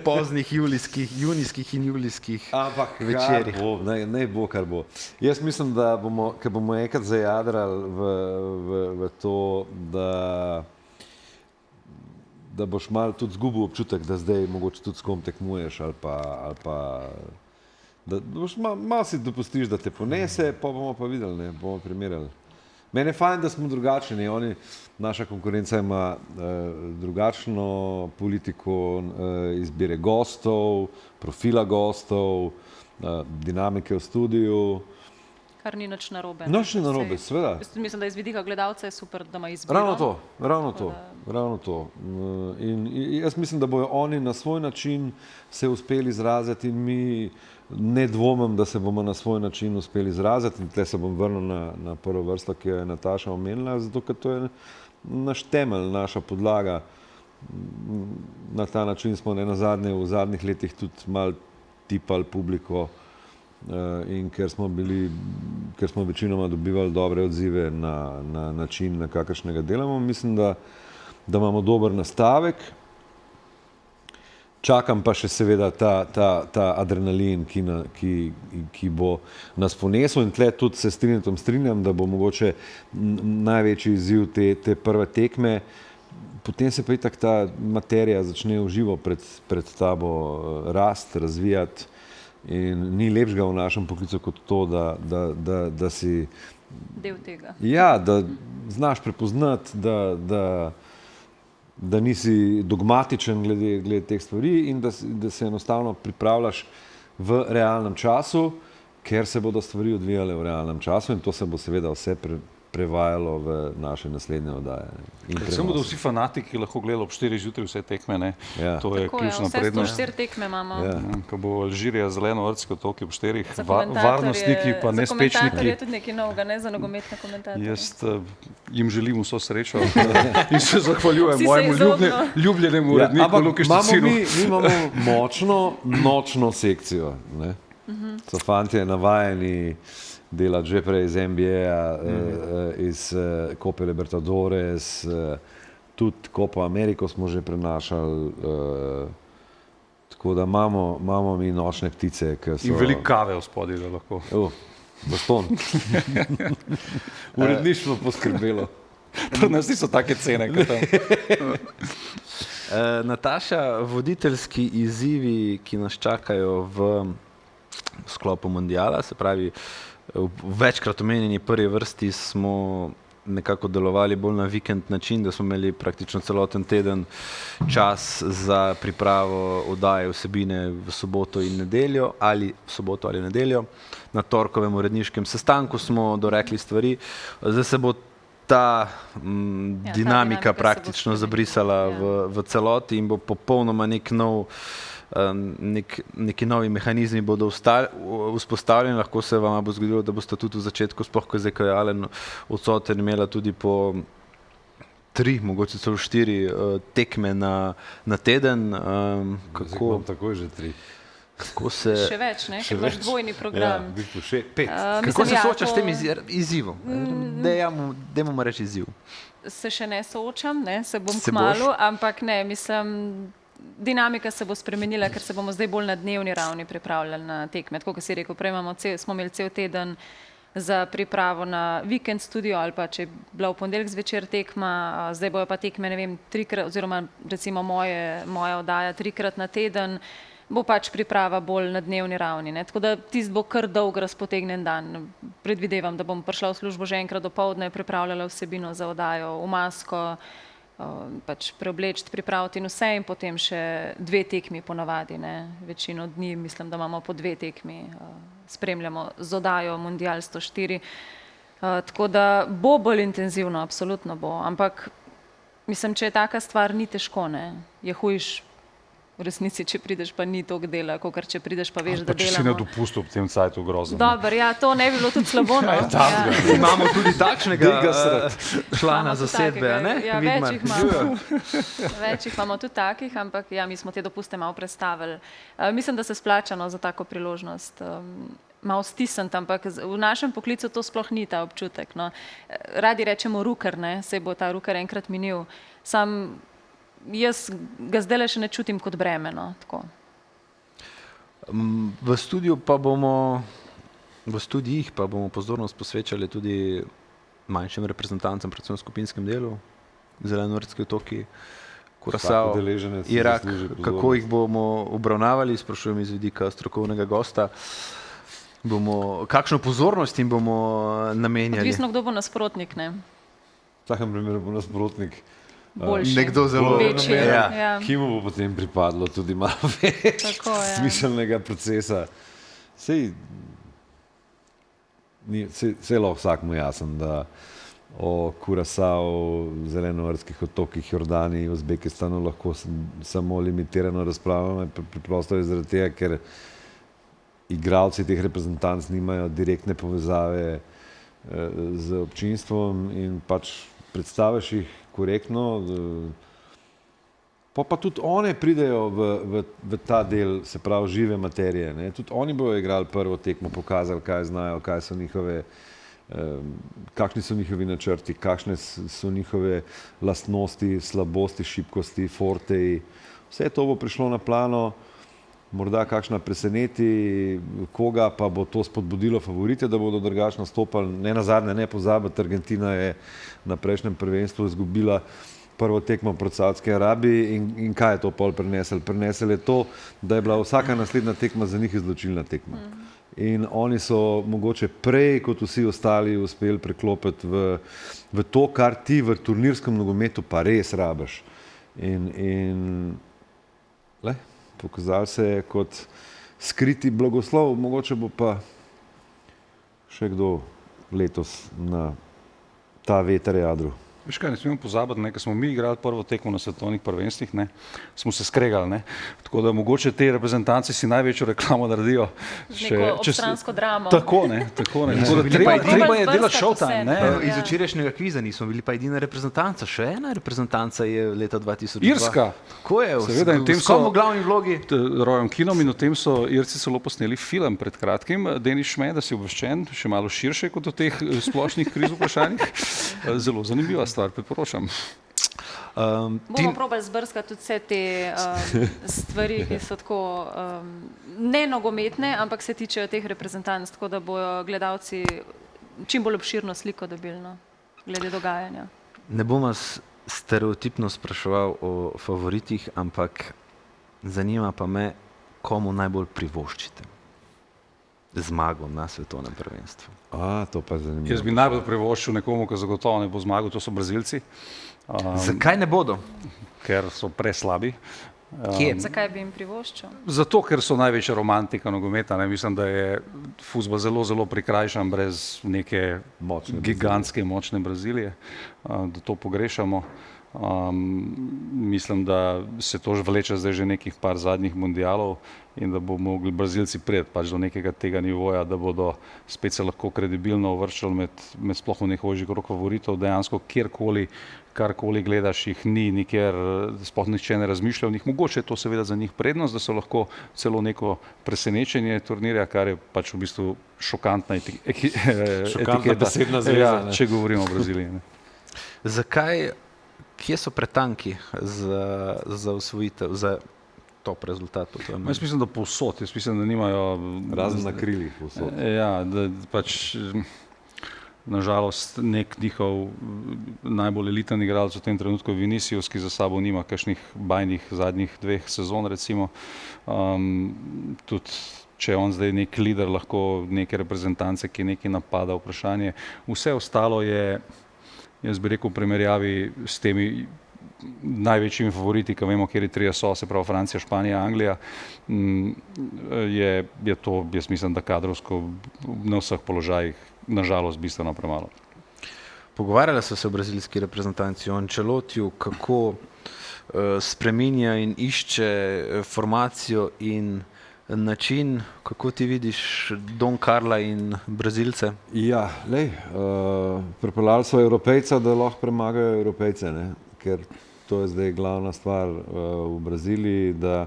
poznih junijskih in julijskih Ampak večerih. kar bo, ne bo, kar bo. Jaz mislim, da bomo, ker bomo enkrat zajadrali v to, da boš mal tudi zgubil občutek, da zdaj mogoče tudi s kom tekmuješ ali pa da boš mal si dopustiš, da te ponese, pa bomo pa videli, ne, bomo primerjali. Mene je fajn, da smo drugačni. Naša konkurenca ima drugačno politiko izbire gostov, profila gostov, dinamike v studiu. Kar ni nič narobe. Nič ni narobe, seveda. Mislim, da iz vidika gledalca je super, da ima izbiro. Ravno to. In jaz mislim, da bojo oni na svoj način se uspeli izraziti in mi ne dvomim, da se bomo na svoj način uspeli izraziti. In tle se bom vrnil na prvo vrsto, ki jo je Nataša omenila, zato ker to je naš temelj, naša podlaga. Na ta način smo v zadnjih letih tudi mal tipali publiko in ker smo večinoma dobivali dobre odzive na način, na kakršnega delamo, mislim, da imamo dober nastavek. Čakam pa še seveda ta adrenalin, ki bo nas ponesel in tle tudi se strinjam, da bo mogoče največji izziv te prve tekme. Potem se pa itak ta materija začne v živo pred tabo rast, razvijati in ni lepšega v našem poklicu kot to, da si Del tega. ja, da znaš prepoznati, da nisi dogmatičen glede teh stvari in da se enostavno pripravljaš v realnem času, ker se bodo stvari odvijale v realnem času in to se bo seveda vse prevajalo v naše naslednje oddaje. Predvsem bodo vsi fanatiki lahko gledali ob 4 zjutraj vse tekme, ne? Ja. To je Tako ključna vse prednost. 104 tekme imamo. Ja. Ko bo Alžirija zeleno-ortski otoki ob 4, Za komentatorje- varnostniki pa Za komentatorje nespečniki. je tudi nekaj novega, ne za nogometne komentatorje. Jaz jim želim vso srečo in se zahvaljujem Si se mojemu izognil. ljubljenemu uredniku ampak Luki imamo Štecinu. mi imamo močno nočno sekcijo. Ne? So fantje navajeni delati že prej iz NBA, iz Cope Libertadores, tudi Copa Americo smo že prenašali, tako da imamo mi nočne ptice, ki so... In veliko kave v spodaj, da lahko. Zastonj. Uredništvo poskrbelo. Pri nas niso take cene, kot tam. Nataša, voditeljski izzivi, ki nas čakajo v sklopu mundiala, se pravi, v večkrat omenjeni prvi vrsti smo nekako delovali bolj na vikend način, da smo imeli praktično celoten teden čas za pripravo oddaje vsebine v soboto in nedeljo ali nedeljo. Na torkovem uredniškem sestanku smo dorekli stvari. Zdaj se bo ta dinamika se bo praktično spremenila. zabrisala v celoti in bo popolnoma neki novi mehanizmi bodo vzpostavljeni. Lahko se vam bo zgodilo, da boste tudi v začetku, sploh ko je zdaj, ko je Alen odsoten, imela tudi po 3, mogoče celo 4 tekme na teden. Kako? Takoj že 3. Kako se... Še več, ne? Ker imaš dvojni program. Ja, v bistvu 5. Kako se soočaš s tem izzivom? Dajmo mu reči izziv. Se še ne soočam, ne? Se bom Se kmalu, ampak ne, mislim, dinamika se bo spremenila, ker se bomo zdaj bolj na dnevni ravni pripravljali na tekme. Tako kot si rekel, prej smo imeli cel teden za pripravo na vikend studio ali pa če je bila v ponedeljek zvečer tekma, zdaj bojo pa tekme, ne vem, trikrat, oziroma recimo moja oddaja 3-krat na teden, bo pač priprava bolj na dnevni ravni. Ne? Tako da tisti bo kar dolg razpotegnen dan. Predvidevam, da bom prišla v službo že enkrat dopoldne, pripravljala vsebino za oddajo v masko, pač preobleči, pripraviti in vse in potem še 2 tekmi ponavadi. Ne? Večino dni mislim, da imamo po 2 tekmi. Spremljamo z oddajo Mundial 104. Tako da bo bolj intenzivno, absolutno bo. Ampak mislim, če je taka stvar, ni težko. Ne? Je hujš v resnici, če prideš, pa ni toliko dela, kot če prideš, pa veš, da Pa če si na delamo. dopustu ob tem cajtu grozno. Dobro, ja, to ne bi bilo tudi slabo. No? Imamo tudi takšnega člana Imamo tudi zasedbe, a ne? takega, ja, Vidmar? več jih imamo tudi takih, ampak ja, mi smo te dopuste malo prestavili. Mislim, da se splača za tako priložnost. Malo stisniti, ampak v našem poklicu to sploh ni ta občutek. No. Radi rečemo ruker, ne, saj bo ta ruker enkrat minil. Sam jaz ga zdaj še ne čutim kot breme. No, tako. V studijih pa bomo pozornost posvečali tudi manjšim reprezentancem, predvsem v skupinskem delu, Zelenortski otoki, Kurasao, udeleženec si Irak, zasluži pozornost. kako jih bomo obravnavali, sprašujem iz vidika strokovnega gosta. Kakšno pozornost jim bomo namenjali? Odvisno, kdo bo nasprotnik. Ne. V takem primeru bo nasprotnik Boljši. Nekdo zelo Večji, ja. ja. ki mu bo potem pripadlo tudi malo več Tako, ja. smiselnega procesa. Sej lahko vsakmu jasen, da o Kurasao, Zelenortskih otokih, Jordaniji, Uzbekistanu lahko samo limitirano razpravljamo, preprosto je zaradi tega, ker igralci teh reprezentanc nimajo direktne povezave z občinstvom in pač predstaviš jih korektno, pa tudi one pridejo v ta del, se pravi žive materije. Ne? Tudi oni bodo igrali prvo tekmo, pokazali, kaj znajo, kaj so njihove, kakšni so njihovi načrti, kakšne so njihove lastnosti, slabosti, šibkosti, forteji. Vse to bo prišlo na plano, morda kakšna preseneti koga, pa bo to spodbudilo favorite, da bodo drugače nastopali. Ne nazadnje, ne pozabiti, Argentina je na prejšnjem prvenstvu izgubila prvo tekmo proti Saudski Arabiji in kaj je to pol prinesel? Prinesel je to, da je bila vsaka naslednja tekma za njih izločilna tekma. In oni so mogoče prej kot vsi ostali uspeli preklopiti v to, kar ti v turnirskem nogometu pa res rabiš. In pokazal se je kot skriti blagoslov, mogoče bo pa še kdo letos na ta veter jadru. Veš kaj, ne smemo pozabiti, ne, ko smo mi igrali prvo tekmo na svetovnih prvenstvih, ne, smo se skregali, ne, tako da mogoče te reprezentanci si največjo reklamo naredijo. Neko obstransko dramo. Tako ne. Tako da treba je delati showtime, ne. Iz včerajšnjega kviza nismo bili pa edina reprezentanca, še ena reprezentanca je leta 2002. Irska. Tako je, Seveda, in tem s kom v glavni vlogi? Royom Kinom in o tem so Irci celo posneli film pred kratkim. Denis Šme, da si obveščen, še malo širše kot o teh splošnih kriz vprašanjih. Zelo zanimiva stvar, priporočam. Bomo probali zbrskati tudi vse te stvari, ki so tako ne nogometne, ampak se tičejo teh reprezentanc, tako da bojo gledalci čim bolj obširno sliko dobili, no, glede dogajanja. Ne bom vas stereotipno spraševal o favoritih, ampak zanima pa me, komu najbolj privoščite zmago na svetovnem prvenstvu. To pa je zanimivo. Jaz bi najbolj privoščil nekomu, ki zagotovo ne bo zmagal, to so Brazilci. Zakaj ne bodo? Ker so preslabi. Kje? Zakaj bi jim privoščil? Zato, ker so največja romantika nogometa. Ne? Mislim, da je fuzbol zelo, zelo prikrajšan brez neke gigantske, močne Brazilije, da to pogrešamo. Mislim, da se to vleče zdaj že nekih par zadnjih mundialov in da bo mogli Brazilci priti pač do nekega tega nivoja, da bodo spet se lahko kredibilno uvrščali med sploh v nekožji krog favoritov. Dejansko kjerkoli, karkoli gledaš, jih ni nikjer, sploh nihče ne razmišlja o njih. Mogoče je to seveda za njih prednost, da so lahko celo neko presenečenje turnirja, kar je pač v bistvu šokantna etiketa, besedna zveza, če govorimo o Braziliji. Zakaj, kje so pretanki za osvojitev, top rezultatov. To je Jaz mislim, da povsod, jaz mislim, da nimajo Razen na krilih povsod. Ja, da pač nažalost nek njihov najbolj eliten igralec v tem trenutku je Vinicius, ki za sabo nima kakšnih bajnih zadnjih 2 sezon recimo. Tudi če je on zdaj nek lider lahko neke reprezentance, ki nekaj napada, vprašanje. Vse ostalo je, jaz bi rekel, v primerjavi s temi največjimi favoriti, ki vemo, kjer trije so, se pravi Francija, Španija, Anglija, je to, jaz mislim, da kadrovsko na vseh položajih nažalost bistveno premalo. Pogovarjali so se o brazilski reprezentanci, o Ancelotiju, kako spreminja in išče formacijo in način, kako ti vidiš Don Carla in Brazilce? Ja, pripeljali so Evropejca, da lahko premagajo Evropejce, ne? Ker to je zdaj glavna stvar v Braziliji, da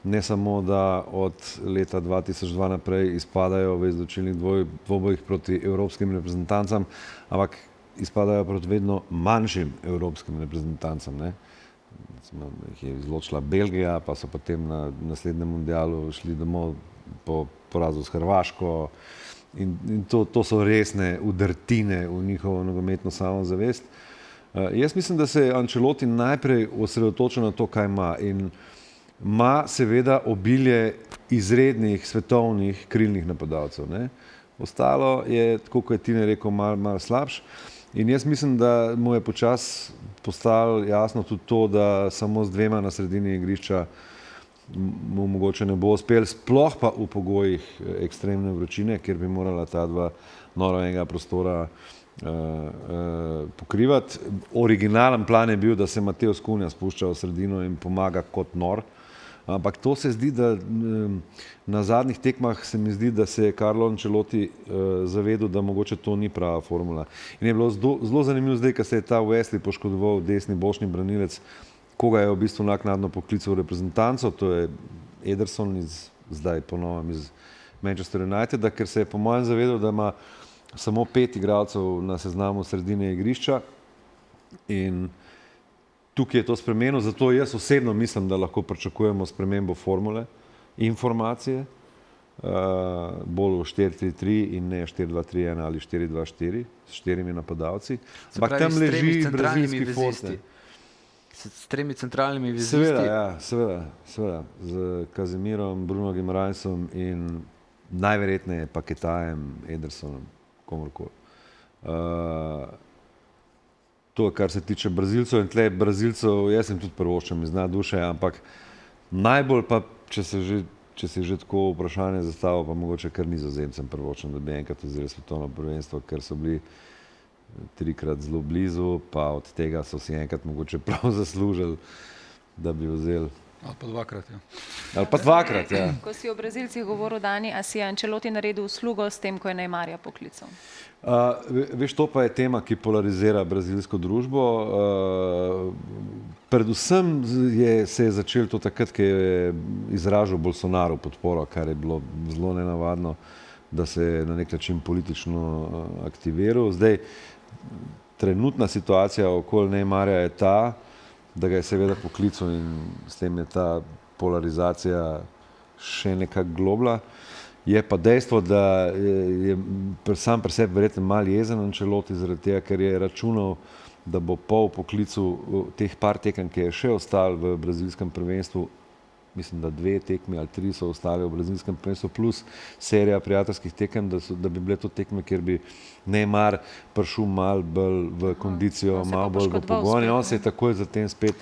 ne samo, da od leta 2002 naprej izpadajo v izločilnih dvobojih proti evropskim reprezentancam, ampak izpadajo proti vedno manjšim evropskim reprezentancam. Ne? Jih je izločila Belgija, pa so potem na naslednjem mundialu šli domov po porazu s Hrvaško in to so resne udrtine v njihovo nogometno samozavest. Jaz mislim, da se Ancelotti najprej osredotoča na to, kaj ima in ima seveda obilje izrednih svetovnih krilnih napadalcev. Ne? Ostalo je, tako kot je Tine rekel, malo slabš. In jaz mislim, da mu je počasi postalo jasno tudi to, da samo z 2 na sredini igrišča mu mogoče ne bo uspel, sploh pa v pogojih ekstremne vročine, kjer bi morala ta 2 nora prostora pokrivati. Originalen plan je bil, da se Mateo Cunha spušča v sredino in pomaga kot nor. Ampak to se zdi, da na zadnjih tekmah se mi zdi, da se je Carlo Ancelotti zavedel, da mogoče to ni prava formula. In je bilo zelo zanimivo zdaj, ko se je ta Wesley poškodoval, desni bočni branilec, koga je v bistvu naknadno poklical v reprezentanco, to je Ederson zdaj ponovno iz Manchester Uniteda, ker se je po mojem zavedal, da ima samo 5 igralcev na seznamu sredine igrišča in tukaj je to spremenil, zato jaz osebno mislim, da lahko pričakujemo spremembo formule in formacije, bolj v 4-3-3 in ne 4-2-3-1 ali 4-2-4 s 4 napadalci. Ampak tam leži brazilski fotne. S 3 centralnimi vezisti. Seveda. Z Casemirom, Bruno Guimarãesom in najverjetneje Paquetajem, Edersonom, komorkoli. To, kar se tiče Brazilcev in tle Brazilcev, jaz sem tudi prvoščem iz duše, ampak najbolj pa, če se že tako vprašanje zastavil, pa mogoče kar Nizozemcem prvoščem, da bi enkrat vzeli svetovno prvenstvo, ker so bili 3-krat zelo blizu, pa od tega so si enkrat mogoče prav zaslužili, da bi vzeli. Ali pa 2-krat, ja. Ali pa 2-krat, ja. Ko si o Brazilcih govoril, Dani, a si je Ancelotti naredil uslugo s tem, ko je Neymarja poklical? Veš, to pa je tema, ki polarizira brazilsko družbo. Predvsem se je začelo to takrat, ko je izražal Bolsonaro podporo, kar je bilo zelo nenavadno, da se je na nek način politično aktiviral. Zdaj, trenutna situacija okoli Neymarja je ta, da ga je seveda poklical in s tem je ta polarizacija še nekako globla. Je pa dejstvo, da je sam pri sebi verjetno malo jezen Ancelotti zaradi tega, ker je računal, da bo po poklicu teh par tekem, ki je še ostal v brazilskem prvenstvu, mislim, da 2 tekmi ali 3 so ostali v brazilskem prvenstvu, plus serija prijateljskih tekem, da bi bile to tekme, kjer bi Neymar prišel malo bolj v kondicijo, malo bolj v pogon. On se je takoj zatem spet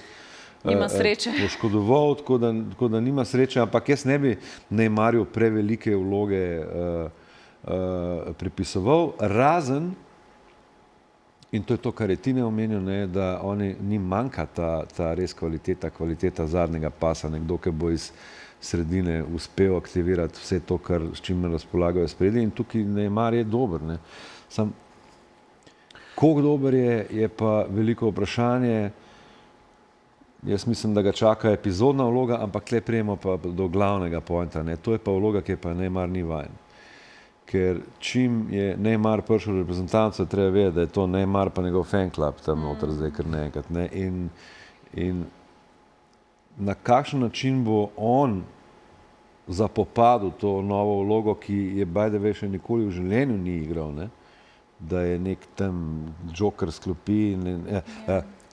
poškodoval, tako da nima sreče, ampak jaz ne bi Neymarju prevelike vloge pripisoval, razen, in to je to, kar je Tine omenil, da njim manjka ta res kvaliteta zadnjega pasa, nekdo, ki bo iz sredine uspel aktivirati vse to, s čim razpolagajo spredje, in tukaj Neymar je dober. Sam, koliko dober je pa veliko vprašanje. Jaz mislim, da ga čaka epizodna vloga, ampak tle prijemo pa do glavnega pointa. To je pa vloga, ki pa Neymar ni vajen. Ker čim je Neymar prišel v reprezentanco, treba vedeti, da je to Neymar pa njegov fan club tam noter zdaj kar nekrat. In na kakšen način bo on zapopadel to novo vlogo, ki je by the way še nikoli v življenju ni igral, ne? Da je nek tam joker sklopi.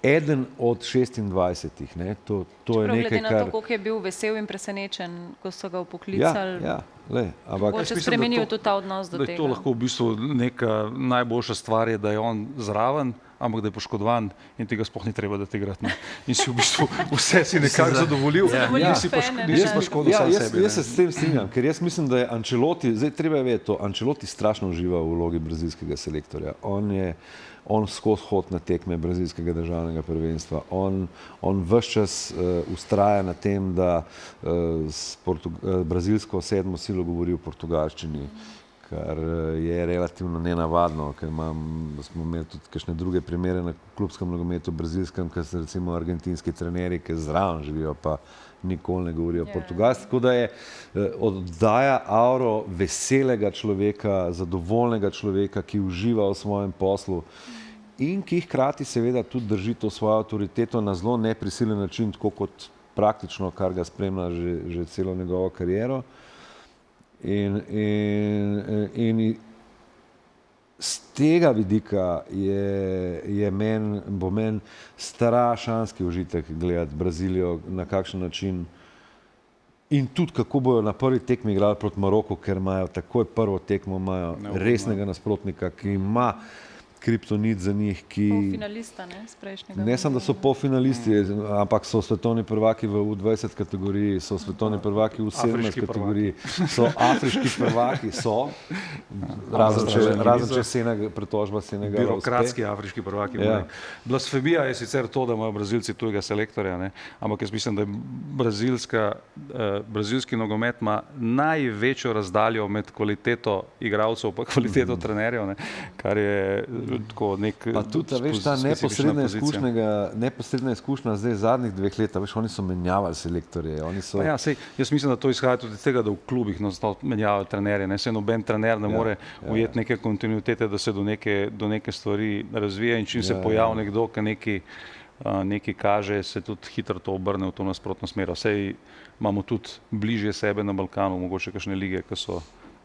Eden od 26, ne? To je nekaj, glede na kar... to, koliko je bil vesel in presenečen, ko so ga upoklicali, ampak... bo če spremenil tudi ta odnos do da je tega. to lahko v bistvu neka najboljša stvar, je, da je on zraven, ampak da je poškodovan in tega sploh ni treba, da te igrati. In si v bistvu vse si nekako zadovoljil. Zadovoljil Nisi fane, ne, nisi pa škodil sam sebi. Jaz se s tem strinjam, ker jaz mislim, da je Ancelotti, zdaj treba je vedeti to, Ancelotti strašno uživa v vlogi brazilskega selektorja. On skozi hod na tekme brazilskega državnega prvenstva. On ves čas ustraja na tem, da s brazilsko sedmo silo govori v portugalščini, kar je relativno nenavadno, ker smo imeli tudi kakšne druge primere na klubskem nogometu brazilskem, ker so recimo argentinski trenerji, ki zraven živijo, pa nikoli ne govorijo portugalsko. Tako da je oddaja auro veselega človeka, zadovoljnega človeka, ki uživa v svojem poslu in ki hkrati seveda tudi drži to svojo avtoriteto na zelo neprisilen način, tako kot praktično, kar ga spremlja že celo njegovo kariero. In z tega vidika bo meni strašanski užitek gledati Brazilijo, na kakšen način in tudi kako bojo na prvi tekmi igrali proti Maroku, ker imajo takoj prvo tekmo, imajo resnega nasprotnika, ki ima kriptonit za njih, ki... Polfinalista, ne, z prejšnjega. Ne samo, da so polfinalisti, ampak so svetovni prvaki v U20 kategoriji, so svetovni prvaki v 17 kategoriji, so afriški prvaki, so, razen če pretožba Senegala uspe. Birokratski afriški prvaki. Ja. Blasfemija je sicer to, da imajo Brazilci tujega selektorja, ne? Ampak jaz mislim, da je brazilski nogomet ima največjo razdaljo med kvaliteto igralcev pa kvaliteto trenerjev, ne? Kar je tako nek... Pa tudi, veš, ta neposredna izkušnja zdaj zadnjih 2 let, veš, oni so menjavali selektorje, oni so... Ja, sej, jaz mislim, da to izhaja tudi iz tega, da v klubih menjavajo trenerje, ne? Sej noben trener ne more ujeti neke kontinuitete, da se do neke stvari razvija in čim se pojavi nekdo, ki nekaj kaže, se tudi hitro to obrne v to nasprotno smer. Sej imamo tudi bližje sebe na Balkanu, mogoče kakšne lige, ki so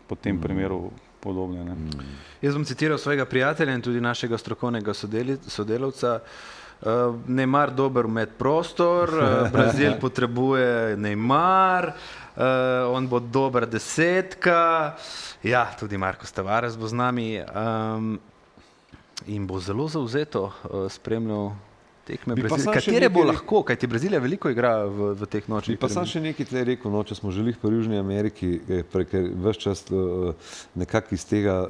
po tem primeru podobne. Ne? Jaz bom citiral svojega prijatelja in tudi našega strokovnega sodelavca. Neymar dober medprostor, Brazil potrebuje Neymar, on bo dober desetka, ja, tudi Marcos Tavares bo z nami in bo zelo zavzeto spremljal tekme Brazilije. Katere bo lahko, kajti Brazilija veliko igra v teh nočnih. Pa sam še nekaj tle rekel, no, če smo želeli v Južni Ameriki, ker ves čas nekako iz tega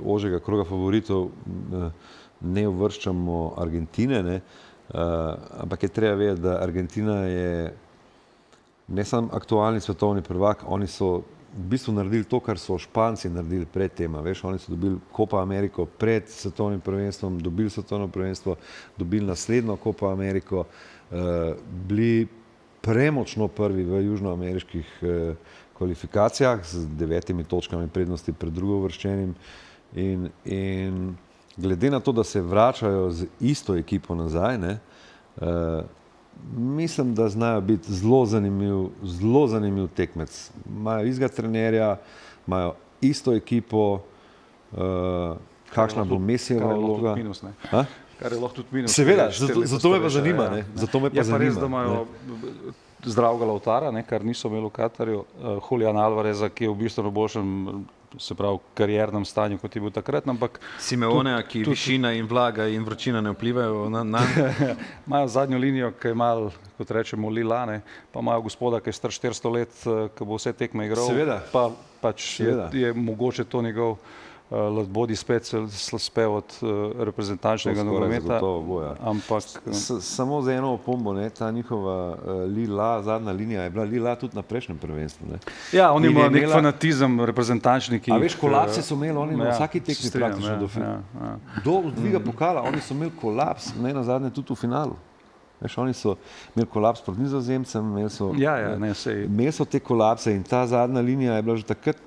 ožjega kroga favoritov ne uvrščamo Argentine, ne? Ampak je treba vedeti, da Argentina je ne samo aktualni svetovni prvak, oni so v bistvu naredili to, kar so Španci naredili pred tema. Veš, oni so dobili Copa Americo pred svetovnim prvenstvom, dobili svetovno prvenstvo, dobili naslednjo Copa Americo, bili premočno prvi v južnoameriških kvalifikacijah z 9 točkami prednosti pred drugouvrščenim in glede na to, da se vračajo z isto ekipo nazaj, ne, mislim, da znajo biti zelo zanimiv tekmec. Imajo istega trenerja, imajo isto ekipo, kakšna bo Mesijeva vloga. Kar je lahko tudi minus. Seveda, zato me pa zanima. Je pa res, da imajo zdravega Lautara, kar niso imeli v Katarju, Julian Alvareza, ki je v bistvu na boljšem, se pravi, kariernem stanju, kot je bil takrat, ampak... Simeonea, ki višina in vlaga in vročina ne vplivajo na... Imajo zadnjo linijo, ki je malo, kot rečemo, lila, ne? Pa imajo gospoda, ki je star 400 let, ki bo vse tekme igral. Seveda. Pa pač je mogoče to njegov bodi spet spev od reprezentančnega nogometa. Ampak... Samo za eno opombo, ta njihova lila, zadnja linija je bila lila tudi na prejšnjem prvenstvu. Ja, oni imajo nek fanatizem reprezentančniki. A veš, kolapse so imeli oni na vsaki tekmi praktično do finala. Do dviga pokala, oni so imeli kolaps, ne nazadnje tudi v finalu. Veš, oni so imeli kolaps proti Nizozemcem, imeli so te kolapse in ta zadnja linija je bila že takrat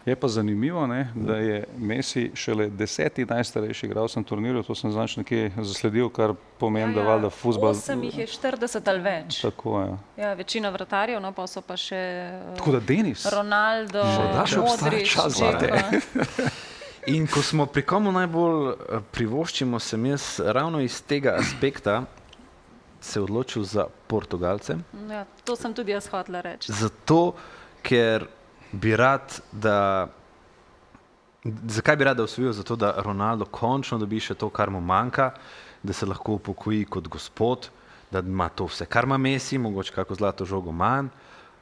Je pa zanimivo, ne, da je Messi šele 10. najstarejši igralec na turnirju, to sem zadnjič nekje zasledil, kar pomeni, da valjda fuzbal. 8 jih je 40 ali več. Tako je. Ja, večina vratarjev, no pa so pa še Tako da Denis. Ronaldo, Morda še obstaja Modrić, čas za te. Dzeko. In ko smo pri komu najbolj privoščimo, sem jaz ravno iz tega aspekta se odločil za Portugalce. Ja, to sem tudi jaz hotela reči. Zato, ker bi rad, da. Zakaj bi rad, da osvojil? Zato, da Ronaldo končno dobi še to, kar mu manjka, da se lahko upokoji kot gospod, da ima to vse, kar ima Messi, mogoče kako zlato žogo manj,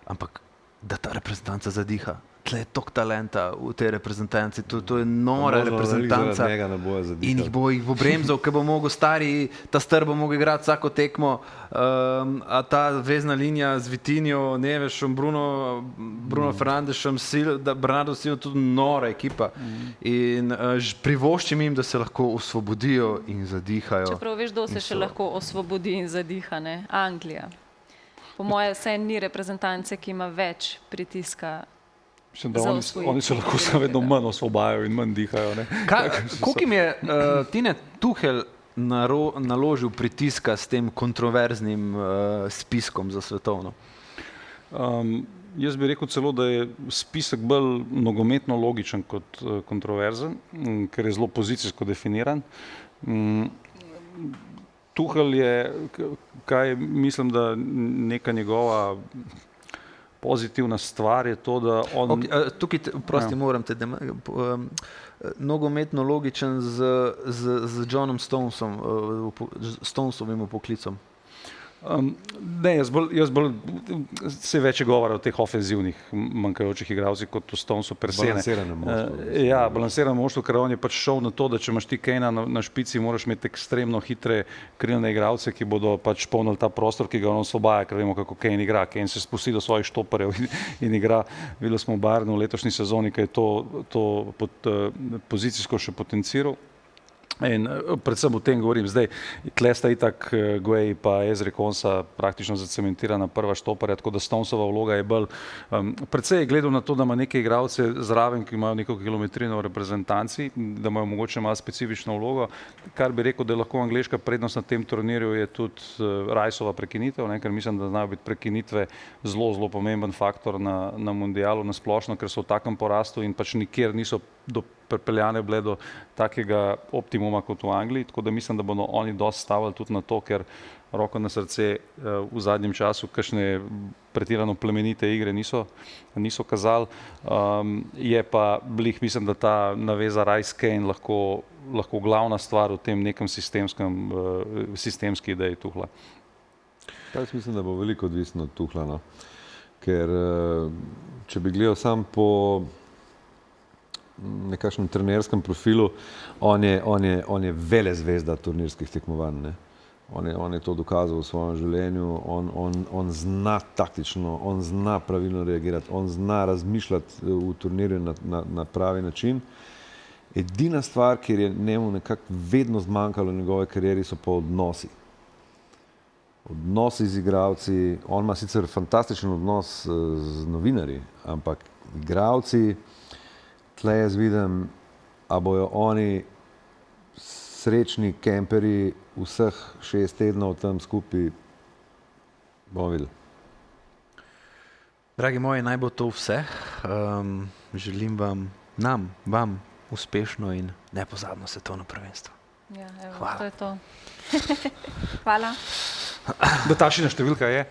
ampak da ta reprezentanca zadiha. Tle je toliko talenta v tej reprezentanci, to je nora reprezentanca. In jih bo bremzal, ker bo mogel stari, ta star bo mogel igrati vsako tekmo, a ta vezna linija z Vitinjo, Nevešom, Bruno Fernandešem, Bernardo Silva, tudi nora ekipa. In privoščim jim, da se lahko osvobodijo in zadihajo. Čeprav veš, kdo se še lahko osvobodi in zadiha, ne? Anglija. Po moje vse ni reprezentance, ki ima več pritiska. Mislim, da oni se lahko se vedno manj osvobajajo in manj dihajo. Ne? Koliko jim je Tine Tuchel naložil pritiska s tem kontroverznim spiskom za svetovno? Jaz bi rekel celo, da je spisek bolj nogometno logičen kot kontroverzen, ker je zelo pozicijsko definiran. Tuchel je, mislim, da neka njegova pozitivna stvar je to, da on... Tukaj, prosti, moram te nogometno logičen z Johnom Stonesovim poklicom. Ne, jaz bolj se več govora o teh ofenzivnih manjkajočih igralcih kot o Stonesu per se. Balansiranem moštvu. Ja, balansiranem moštvu, ker on je pač šel na to, da če imaš ti Kanea na špici, moraš imeti ekstremno hitre krilne igralce, ki bodo pač polnili ta prostor, ki ga on osvobaja, ker vemo, kako Kane igra. Kane se spusti do svojih štoperjev in igra. Videli smo v Bayernu v letošnji sezoni, ki je to pozicijsko še potenciral. In predvsem o tem govorim zdaj. Tle sta itak Gueye pa Ezri Konsa praktično zacementirana prva štoparja, tako da Stonesova vloga je bolj predvsej gledal na to, da ima neke igralce zraven, ki imajo neko kilometrino v reprezentanci, da imajo mogoče malo specifično vlogo. Kar bi rekel, da je lahko angleška prednost na tem turnirju, je tudi Riceova prekinitev, ker mislim, da znajo biti prekinitve zelo pomemben faktor na mundialu na splošno, ker so v takem porastu in pač nikjer niso pripeljane bile do takega optimuma kot v Angliji, tako da mislim, da bodo oni dosti stavili tudi na to, ker roko na srce v zadnjem času kakšne pretirano plemenite igre niso kazali. Je pa mislim, da ta naveza Rice-Kane lahko glavna stvar v tem nekem sistemski ideji Tuchla. Jaz mislim, da bo veliko odvisno od Tuchla, no? Ker če bi gledal sam po nekakšnem trenerskem profilu, on je velezvezda turnirskih tekmovanj, ne? On je to dokazal v svojem življenju, on zna taktično, on zna pravilno reagirati, on zna razmišljati v turnirju na pravi način. Edina stvar, kjer je njemu nekako vedno zmanjkalo v njegovi karieri, so pa odnosi. Odnosi z igralci, on ima sicer fantastičen odnos z novinarji, ampak igralci, tle jaz vidim, a bojo oni srečni kemperji vseh 6 tednov tam skupaj, bomo videli. Dragi moji, naj bo to vse. Želim vam uspešno in nepozabno svetovno prvenstvo. Ja, evo, Hvala. to je to. Hvala. Da tašina številka je.